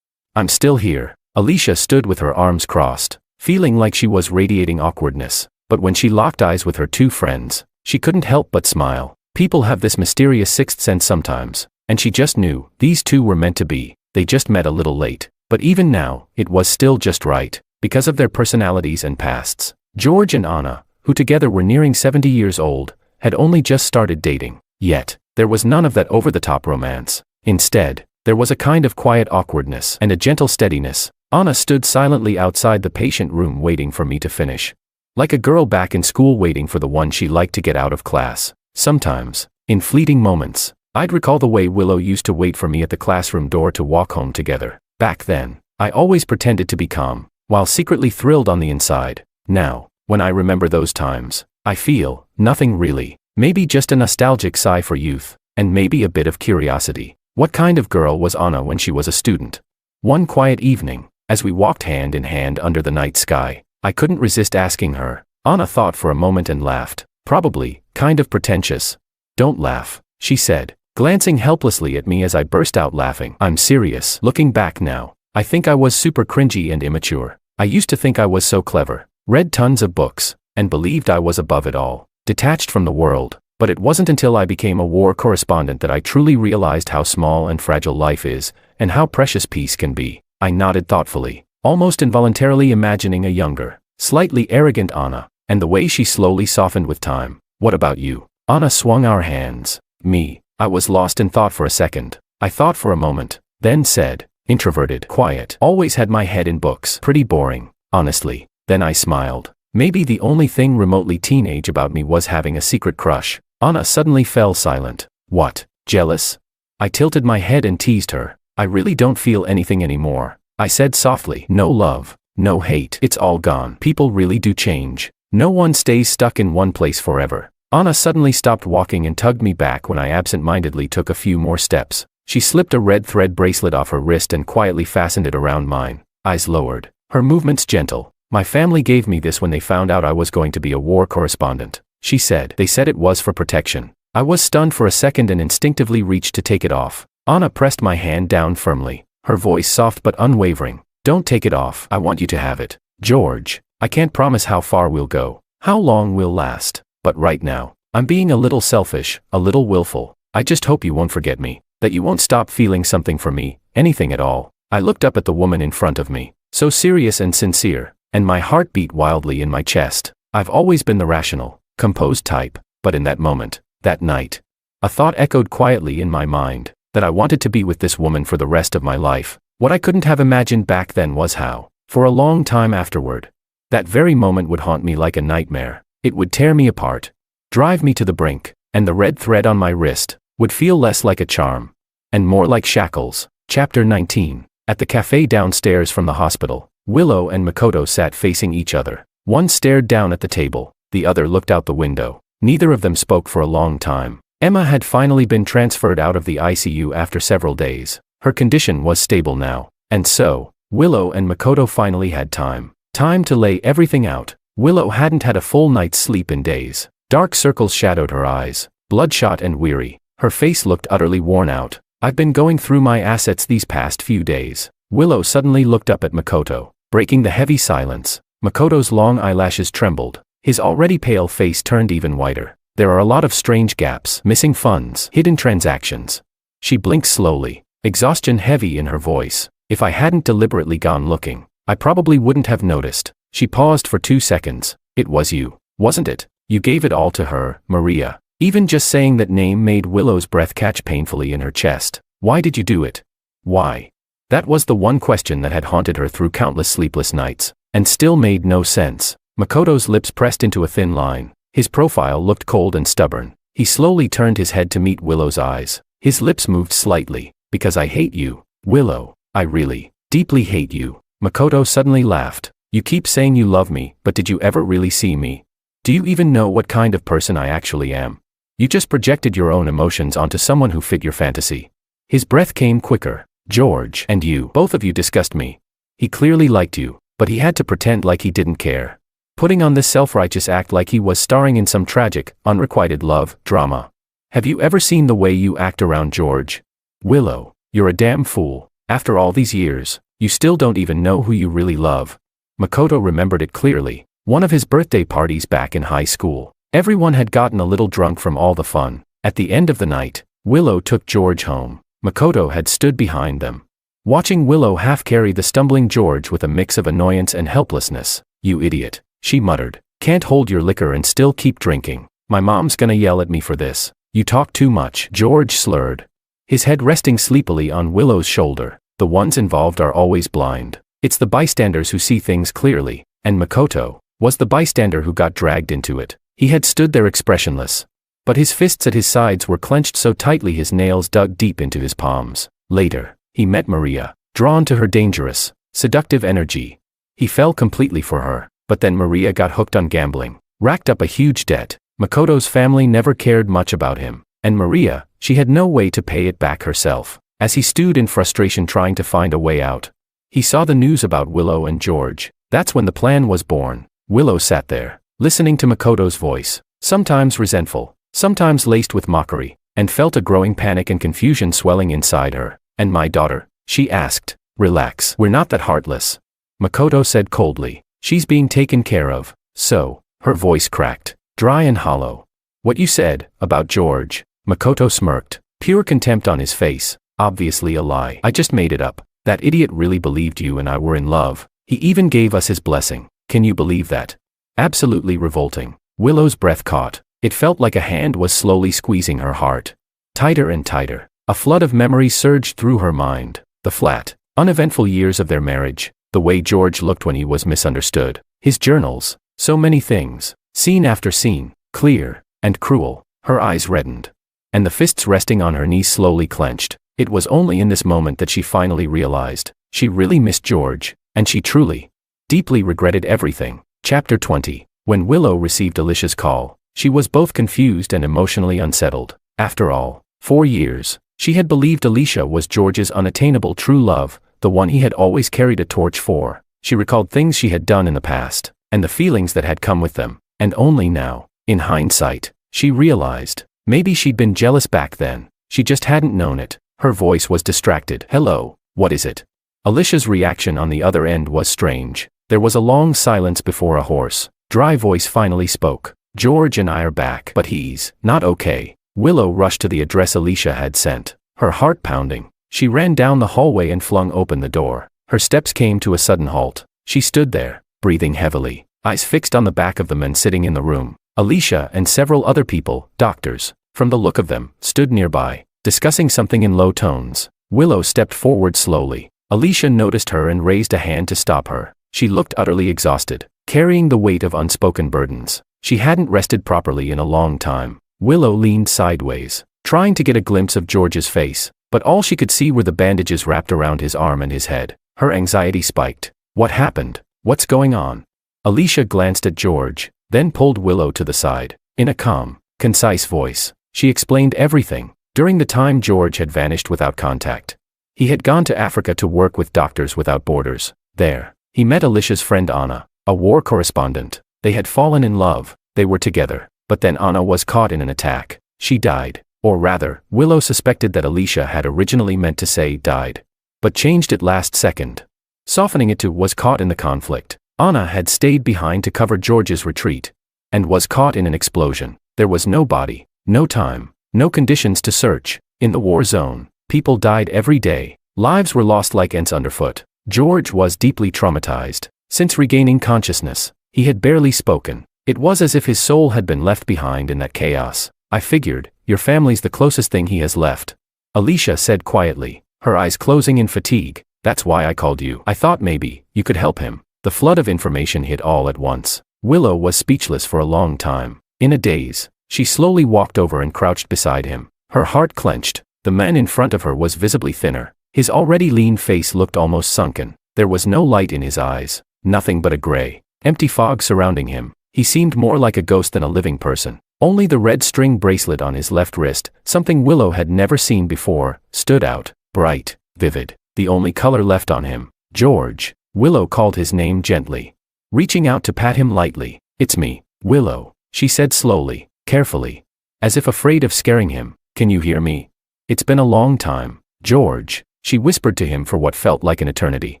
A: I'm still here." Alicia stood with her arms crossed, feeling like she was radiating awkwardness. But when she locked eyes with her two friends, she couldn't help but smile. People have this mysterious sixth sense sometimes, and she just knew these two were meant to be. They just met a little late. But even now, it was still just right, because of their personalities and pasts. George and Anna, who together were nearing 70 years old, had only just started dating. Yet, there was none of that over-the-top romance. Instead, there was a kind of quiet awkwardness and a gentle steadiness. Anna stood silently outside the patient room waiting for me to finish. Like a girl back in school waiting for the one she liked to get out of class. Sometimes, in fleeting moments, I'd recall the way Willow used to wait for me at the classroom door to walk home together. Back then, I always pretended to be calm, while secretly thrilled on the inside. Now, when I remember those times, I feel nothing really. Maybe just a nostalgic sigh for youth, and maybe a bit of curiosity. What kind of girl was Anna when she was a student? One quiet evening, as we walked hand in hand under the night sky, I couldn't resist asking her. Anna thought for a moment and laughed. Probably, kind of pretentious. "Don't laugh," she said, glancing helplessly at me as I burst out laughing. "I'm serious." Looking back now, I think I was super cringy and immature. I used to think I was so clever, read tons of books, and believed I was above it all, detached from the world. But it wasn't until I became a war correspondent that I truly realized how small and fragile life is, and how precious peace can be. I nodded thoughtfully, almost involuntarily imagining a younger, slightly arrogant Anna, and the way she slowly softened with time. "What about you?" Anna swung our hands. Me. I was lost in thought for a second. I thought for a moment, then said, "Introverted, quiet, always had my head in books. Pretty boring, honestly." Then I smiled. Maybe the only thing remotely teenage about me was having a secret crush. Anna suddenly fell silent. "What? Jealous?" I tilted my head and teased her. "I really don't feel anything anymore," I said softly. "No love, no hate. It's all gone. People really do change. No one stays stuck in one place forever." Anna suddenly stopped walking and tugged me back when I absent-mindedly took a few more steps. She slipped a red thread bracelet off her wrist and quietly fastened it around mine, eyes lowered, her movements gentle. "My family gave me this when they found out I was going to be a war correspondent," she said. "They said it was for protection." I was stunned for a second and instinctively reached to take it off. Anna pressed my hand down firmly, her voice soft but unwavering. "Don't take it off. I want you to have it. George, I can't promise how far we'll go, how long we'll last. But right now, I'm being a little selfish, a little willful. I just hope you won't forget me, that you won't stop feeling something for me, anything at all." I looked up at the woman in front of me, so serious and sincere, and my heart beat wildly in my chest. I've always been the rational, composed type, but in that moment, that night, a thought echoed quietly in my mind, that I wanted to be with this woman for the rest of my life. What I couldn't have imagined back then was how, for a long time afterward, that very moment would haunt me like a nightmare. It would tear me apart, drive me to the brink, and the red thread on my wrist would feel less like a charm, and more like shackles. Chapter 19. At the cafe downstairs from the hospital, Willow and Makoto sat facing each other. One stared down at the table, the other looked out the window. Neither of them spoke for a long time. Emma had finally been transferred out of the ICU after several days. Her condition was stable now, and so, Willow and Makoto finally had time. Time to lay everything out. Willow hadn't had a full night's sleep in days. Dark circles shadowed her eyes, bloodshot and weary. Her face looked utterly worn out. "I've been going through my assets these past few days." Willow suddenly looked up at Makoto, breaking the heavy silence. Makoto's long eyelashes trembled. His already pale face turned even whiter. "There are a lot of strange gaps, missing funds, hidden transactions." She blinked slowly, exhaustion heavy in her voice. "If I hadn't deliberately gone looking, I probably wouldn't have noticed." She paused for 2 seconds, It was you, wasn't it? You gave it all to her, Maria. Even just saying that name made Willow's breath catch painfully in her chest. Why did you do it? Why? That was the one question that had haunted her through countless sleepless nights, and still made no sense. Makoto's lips pressed into a thin line. His profile looked cold and stubborn. He slowly turned his head to meet Willow's eyes. His lips moved slightly. Because I hate you, Willow. I really, deeply hate you. Makoto suddenly laughed. You keep saying you love me, but did you ever really see me? Do you even know what kind of person I actually am? You just projected your own emotions onto someone who fit your fantasy. His breath came quicker. George and you, both of you disgust me. He clearly liked you, but he had to pretend like he didn't care. Putting on this self-righteous act like he was starring in some tragic, unrequited love drama. Have you ever seen the way you act around George? Willow, you're a damn fool. After all these years, you still don't even know who you really love. Makoto remembered it clearly. One of his birthday parties back in high school. Everyone had gotten a little drunk from all the fun. At the end of the night, Willow took George home. Makoto had stood behind them, watching Willow half carry the stumbling George with a mix of annoyance and helplessness. You idiot, she muttered. Can't hold your liquor and still keep drinking. My mom's gonna yell at me for this. You talk too much, George slurred, his head resting sleepily on Willow's shoulder. The ones involved are always blind. It's the bystanders who see things clearly, and Makoto was the bystander who got dragged into it. He had stood there expressionless, but his fists at his sides were clenched so tightly his nails dug deep into his palms. Later, he met Maria, drawn to her dangerous, seductive energy. He fell completely for her, but then Maria got hooked on gambling, racked up a huge debt. Makoto's family never cared much about him, and Maria, she had no way to pay it back herself. As he stewed in frustration trying to find a way out, he saw the news about Willow and George. That's when the plan was born. Willow sat there, listening to Makoto's voice, sometimes resentful, sometimes laced with mockery, and felt a growing panic and confusion swelling inside her. And my daughter? She asked. Relax, we're not that heartless, Makoto said coldly. She's being taken care of. So, her voice cracked, dry and hollow. What you said, about George? Makoto smirked, pure contempt on his face. Obviously a lie. I just made it up. That idiot really believed you and I were in love. He even gave us his blessing. Can you believe that? Absolutely revolting. Willow's breath caught. It felt like a hand was slowly squeezing her heart. Tighter and tighter. A flood of memories surged through her mind. The flat, uneventful years of their marriage. The way George looked when he was misunderstood. His journals. So many things. Scene after scene. Clear and cruel. Her eyes reddened, and the fists resting on her knees slowly clenched. It was only in this moment that she finally realized. She really missed George, and she truly, deeply regretted everything. Chapter 20. When Willow received Alicia's call, she was both confused and emotionally unsettled. After all, 4 years, she had believed Alicia was George's unattainable true love, the one he had always carried a torch for. She recalled things she had done in the past, and the feelings that had come with them, and only now, in hindsight, she realized, maybe she'd been jealous back then. She just hadn't known it. Her voice was distracted. Hello, what is it? Alicia's reaction on the other end was strange. There was a long silence before a hoarse, dry voice finally spoke. George and I are back, but he's not okay. Willow rushed to the address Alicia had sent, her heart pounding. She ran down the hallway and flung open the door. Her steps came to a sudden halt. She stood there, breathing heavily, eyes fixed on the back of the men sitting in the room. Alicia and several other people, doctors, from the look of them, stood nearby, discussing something in low tones. Willow stepped forward slowly. Alicia noticed her and raised a hand to stop her. She looked utterly exhausted, carrying the weight of unspoken burdens. She hadn't rested properly in a long time. Willow leaned sideways, trying to get a glimpse of George's face, but all she could see were the bandages wrapped around his arm and his head. Her anxiety spiked. What happened? What's going on? Alicia glanced at George, then pulled Willow to the side. In a calm, concise voice, she explained everything. During the time George had vanished without contact, he had gone to Africa to work with Doctors Without Borders. There, he met Alicia's friend Anna, a war correspondent. They had fallen in love. They were together. But then Anna was caught in an attack. She died. Or rather, Willow suspected that Alicia had originally meant to say died, but changed it last second, softening it to was caught in the conflict. Anna had stayed behind to cover George's retreat, and was caught in an explosion. There was no body, no time, no conditions to search. In the war zone, people died every day. Lives were lost like ants underfoot. George was deeply traumatized. Since regaining consciousness, He had barely spoken. It was as if his soul had been left behind in that chaos. I figured, your family's the closest thing he has left. Alicia said quietly, her eyes closing in fatigue. That's why I called you. I thought maybe you could help him. The flood of information hit all at once. Willow was speechless for a long time. In a daze, she slowly walked over and crouched beside him. Her heart clenched. The man in front of her was visibly thinner. His already lean face looked almost sunken. There was no light in his eyes. Nothing but a gray, empty fog surrounding him. He seemed more like a ghost than a living person. Only the red string bracelet on his left wrist, something Willow had never seen before, stood out, bright, vivid, the only color left on him. George. Willow called his name gently, reaching out to pat him lightly. It's me, Willow, she said slowly, carefully, as if afraid of scaring him. Can you hear me? It's been a long time, George, she whispered to him for what felt like an eternity,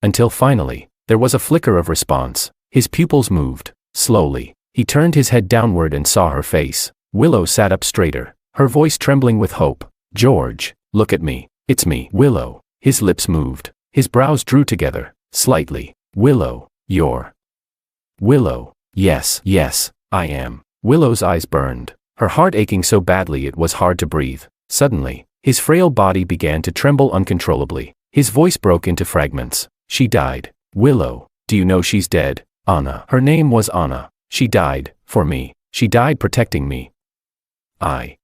A: until finally, there was a flicker of response. His pupils moved, slowly. He turned his head downward and saw her face. Willow sat up straighter, her voice trembling with hope. George, look at me. It's me, Willow. His lips moved. His brows drew together, slightly. Willow, you're... Willow, yes, I am. Willow's eyes burned, her heart aching so badly it was hard to breathe. Suddenly, his frail body began to tremble uncontrollably. His voice broke into fragments. She died. Willow, do you know she's dead? Anna. Her name was Anna. She died, for me. She died protecting me. I.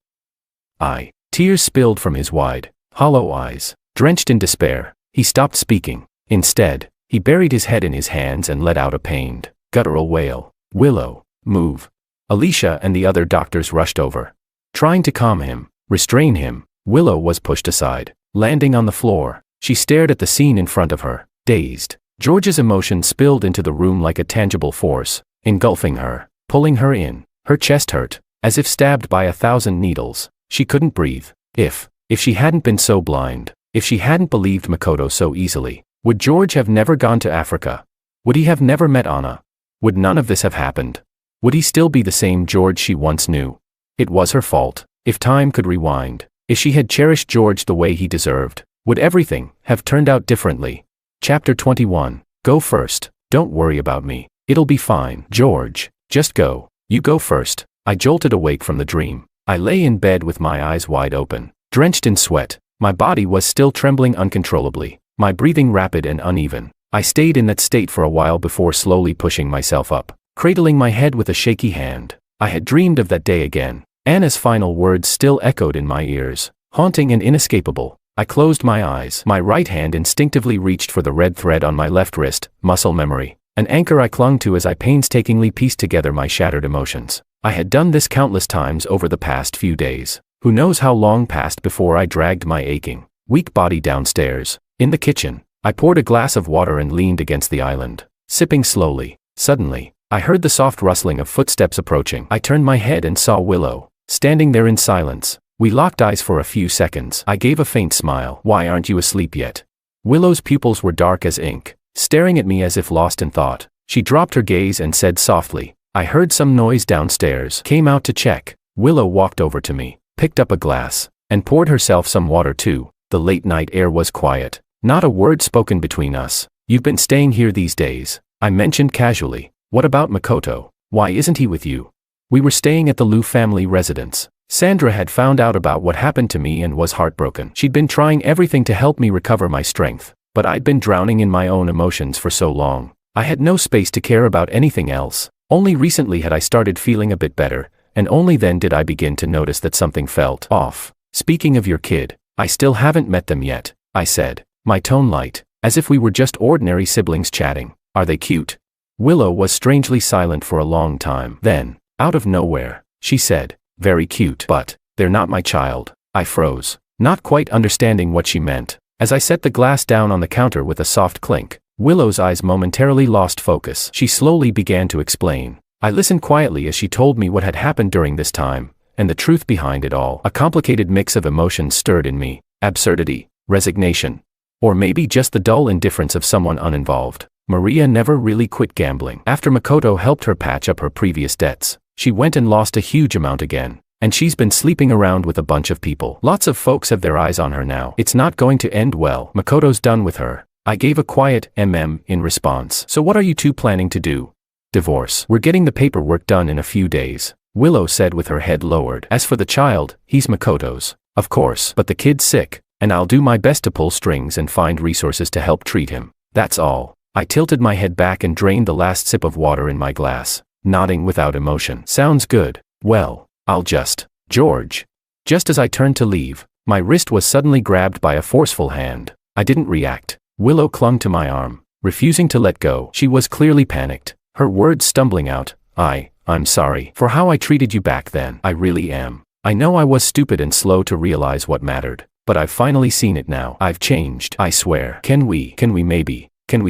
A: Tears spilled from his wide, hollow eyes. Drenched in despair, he stopped speaking. Instead, he buried his head in his hands and let out a pained, guttural wail. Willow, move. Alicia and the other doctors rushed over, trying to calm him, restrain him. Willow was pushed aside, landing on the floor. She stared at the scene in front of her, dazed. George's emotion spilled into the room like a tangible force, engulfing her, pulling her in. Her chest hurt, as if stabbed by 1,000 needles. She couldn't breathe. If she hadn't been so blind, if she hadn't believed Makoto so easily, would George have never gone to Africa? Would he have never met Anna? Would none of this have happened? Would he still be the same George she once knew? It was her fault. If time could rewind, if she had cherished George the way he deserved, would everything have turned out differently? Chapter 21. Go first. Don't worry about me. It'll be fine. George, just go. You go first. I jolted awake from the dream. I lay in bed with my eyes wide open, drenched in sweat. My body was still trembling uncontrollably, my breathing rapid and uneven. I stayed in that state for a while before slowly pushing myself up, cradling my head with a shaky hand. I had dreamed of that day again. Anna's final words still echoed in my ears, haunting and inescapable. I closed my eyes. My right hand instinctively reached for the red thread on my left wrist, muscle memory, an anchor I clung to as I painstakingly pieced together my shattered emotions. I had done this countless times over the past few days. Who knows how long passed before I dragged my aching, weak body downstairs. In the kitchen, I poured a glass of water and leaned against the island, sipping slowly. Suddenly, I heard the soft rustling of footsteps approaching. I turned my head and saw Willow, standing there in silence. We locked eyes for a few seconds. I gave a faint smile. Why aren't you asleep yet? Willow's pupils were dark as ink, staring at me as if lost in thought. She dropped her gaze and said softly, I heard some noise downstairs. Came out to check. Willow walked over to me, picked up a glass, and poured herself some water too. The late night air was quiet. Not a word spoken between us. You've been staying here these days, I mentioned casually. What about Makoto? Why isn't he with you? We were staying at the Liu family residence. Sandra had found out about what happened to me and was heartbroken. She'd been trying everything to help me recover my strength, but I'd been drowning in my own emotions for so long. I had no space to care about anything else. Only recently had I started feeling a bit better, and only then did I begin to notice that something felt off. Speaking of your kid, I still haven't met them yet, I said, my tone light, as if we were just ordinary siblings chatting. Are they cute? Willow was strangely silent for a long time. Then, out of nowhere, she said, very cute, but they're not my child. I froze, not quite understanding what she meant. As I set the glass down on the counter with a soft clink, Willow's eyes momentarily lost focus. She slowly began to explain. I listened quietly as she told me what had happened during this time, and the truth behind it all. A complicated mix of emotions stirred in me. Absurdity, resignation, or maybe just the dull indifference of someone uninvolved. Maria never really quit gambling. After Makoto helped her patch up her previous debts, she went and lost a huge amount again, and she's been sleeping around with a bunch of people. Lots of folks have their eyes on her now. It's not going to end well. Makoto's done with her. I gave a quiet in response. So what are you two planning to do? Divorce. We're getting the paperwork done in a few days, Willow said with her head lowered. As for the child, he's Makoto's. Of course, but the kid's sick, and I'll do my best to pull strings and find resources to help treat him. That's all. I tilted my head back and drained the last sip of water in my glass, nodding without emotion. Sounds good. Well, I'll just. George. Just as I turned to leave, my wrist was suddenly grabbed by a forceful hand. I didn't react. Willow clung to my arm, refusing to let go. She was clearly panicked, her words stumbling out. I'm sorry for how I treated you back then. I really am. I know I was stupid and slow to realize what mattered, but I've finally seen it now. I've changed, I swear. Can we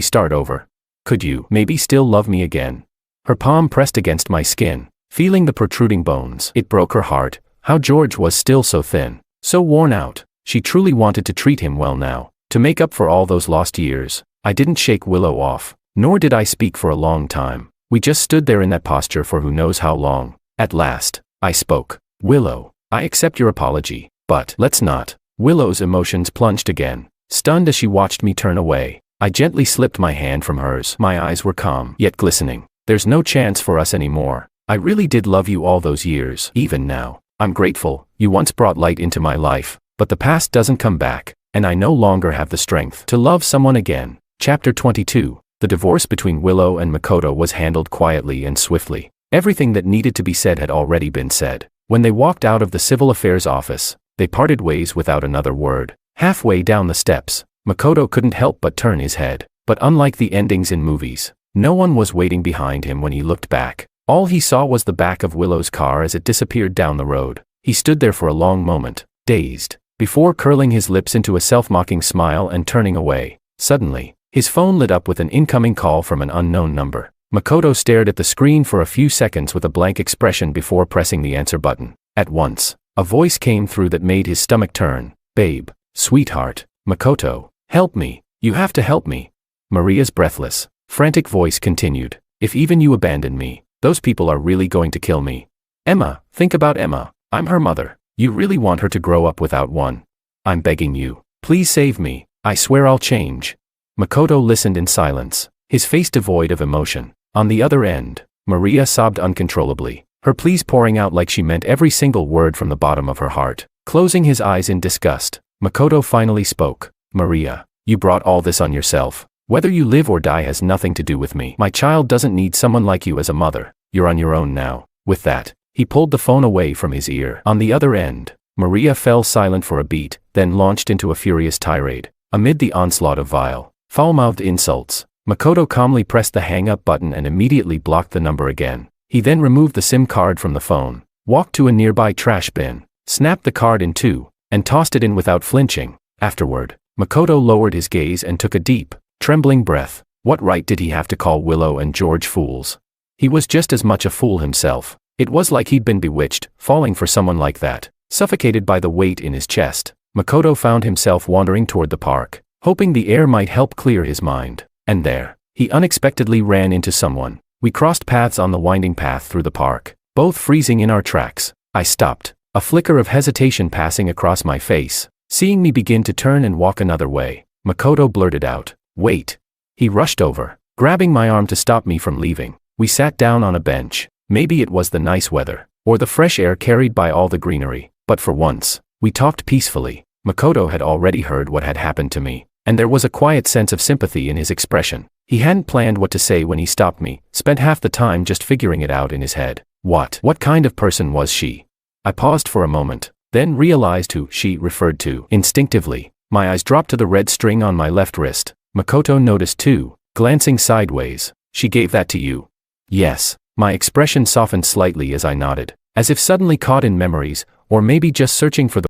A: start over? Could you maybe still love me again? Her palm pressed against my skin, feeling the protruding bones. It broke her heart, how George was still so thin, so worn out. She truly wanted to treat him well now, to make up for all those lost years. I didn't shake Willow off, nor did I speak for a long time. We just stood there in that posture for who knows how long. At last, I spoke. Willow, I accept your apology, but let's not. Willow's emotions plunged again, stunned as she watched me turn away. I gently slipped my hand from hers. My eyes were calm, yet glistening. There's no chance for us anymore. I really did love you all those years. Even now, I'm grateful. You once brought light into my life, but the past doesn't come back, and I no longer have the strength to love someone again. Chapter 22. The divorce between Willow and Makoto was handled quietly and swiftly. Everything that needed to be said had already been said. When they walked out of the civil affairs office, they parted ways without another word. Halfway down the steps, Makoto couldn't help but turn his head. But unlike the endings in movies, no one was waiting behind him when he looked back. All he saw was the back of Willow's car as it disappeared down the road. He stood there for a long moment, dazed, before curling his lips into a self-mocking smile and turning away. Suddenly, his phone lit up with an incoming call from an unknown number. Makoto stared at the screen for a few seconds with a blank expression before pressing the answer button. At once, a voice came through that made his stomach turn. Babe, sweetheart, Makoto, help me, you have to help me. Maria's breathless, frantic voice continued. If even you abandon me, those people are really going to kill me. Emma, think about Emma. I'm her mother. You really want her to grow up without one. I'm begging you. Please save me. I swear I'll change. Makoto listened in silence, his face devoid of emotion. On the other end, Maria sobbed uncontrollably, her pleas pouring out like she meant every single word from the bottom of her heart. Closing his eyes in disgust, Makoto finally spoke. Maria, you brought all this on yourself. Whether you live or die has nothing to do with me. My child doesn't need someone like you as a mother. You're on your own now. With that, he pulled the phone away from his ear. On the other end, Maria fell silent for a beat, then launched into a furious tirade. Amid the onslaught of vile, foul-mouthed insults, Makoto calmly pressed the hang-up button and immediately blocked the number again. He then removed the SIM card from the phone, walked to a nearby trash bin, snapped the card in two, and tossed it in without flinching. Afterward, Makoto lowered his gaze and took a deep, trembling breath. What right did he have to call Willow and George fools? He was just as much a fool himself. It was like he'd been bewitched, falling for someone like that. Suffocated by the weight in his chest, Makoto found himself wandering toward the park, hoping the air might help clear his mind. And there, he unexpectedly ran into someone. We crossed paths on the winding path through the park, both freezing in our tracks. I stopped, a flicker of hesitation passing across my face. Seeing me begin to turn and walk another way, Makoto blurted out, "Wait." He rushed over, grabbing my arm to stop me from leaving. We sat down on a bench. Maybe it was the nice weather, or the fresh air carried by all the greenery, but for once, we talked peacefully. Makoto had already heard what had happened to me, and there was a quiet sense of sympathy in his expression. He hadn't planned what to say when he stopped me, spent half the time just figuring it out in his head. What kind of person was she? I paused for a moment, then realized who she referred to. Instinctively, my eyes dropped to the red string on my left wrist. Makoto noticed too, glancing sideways. She gave that to you? Yes. My expression softened slightly as I nodded, as if suddenly caught in memories, or maybe just searching for the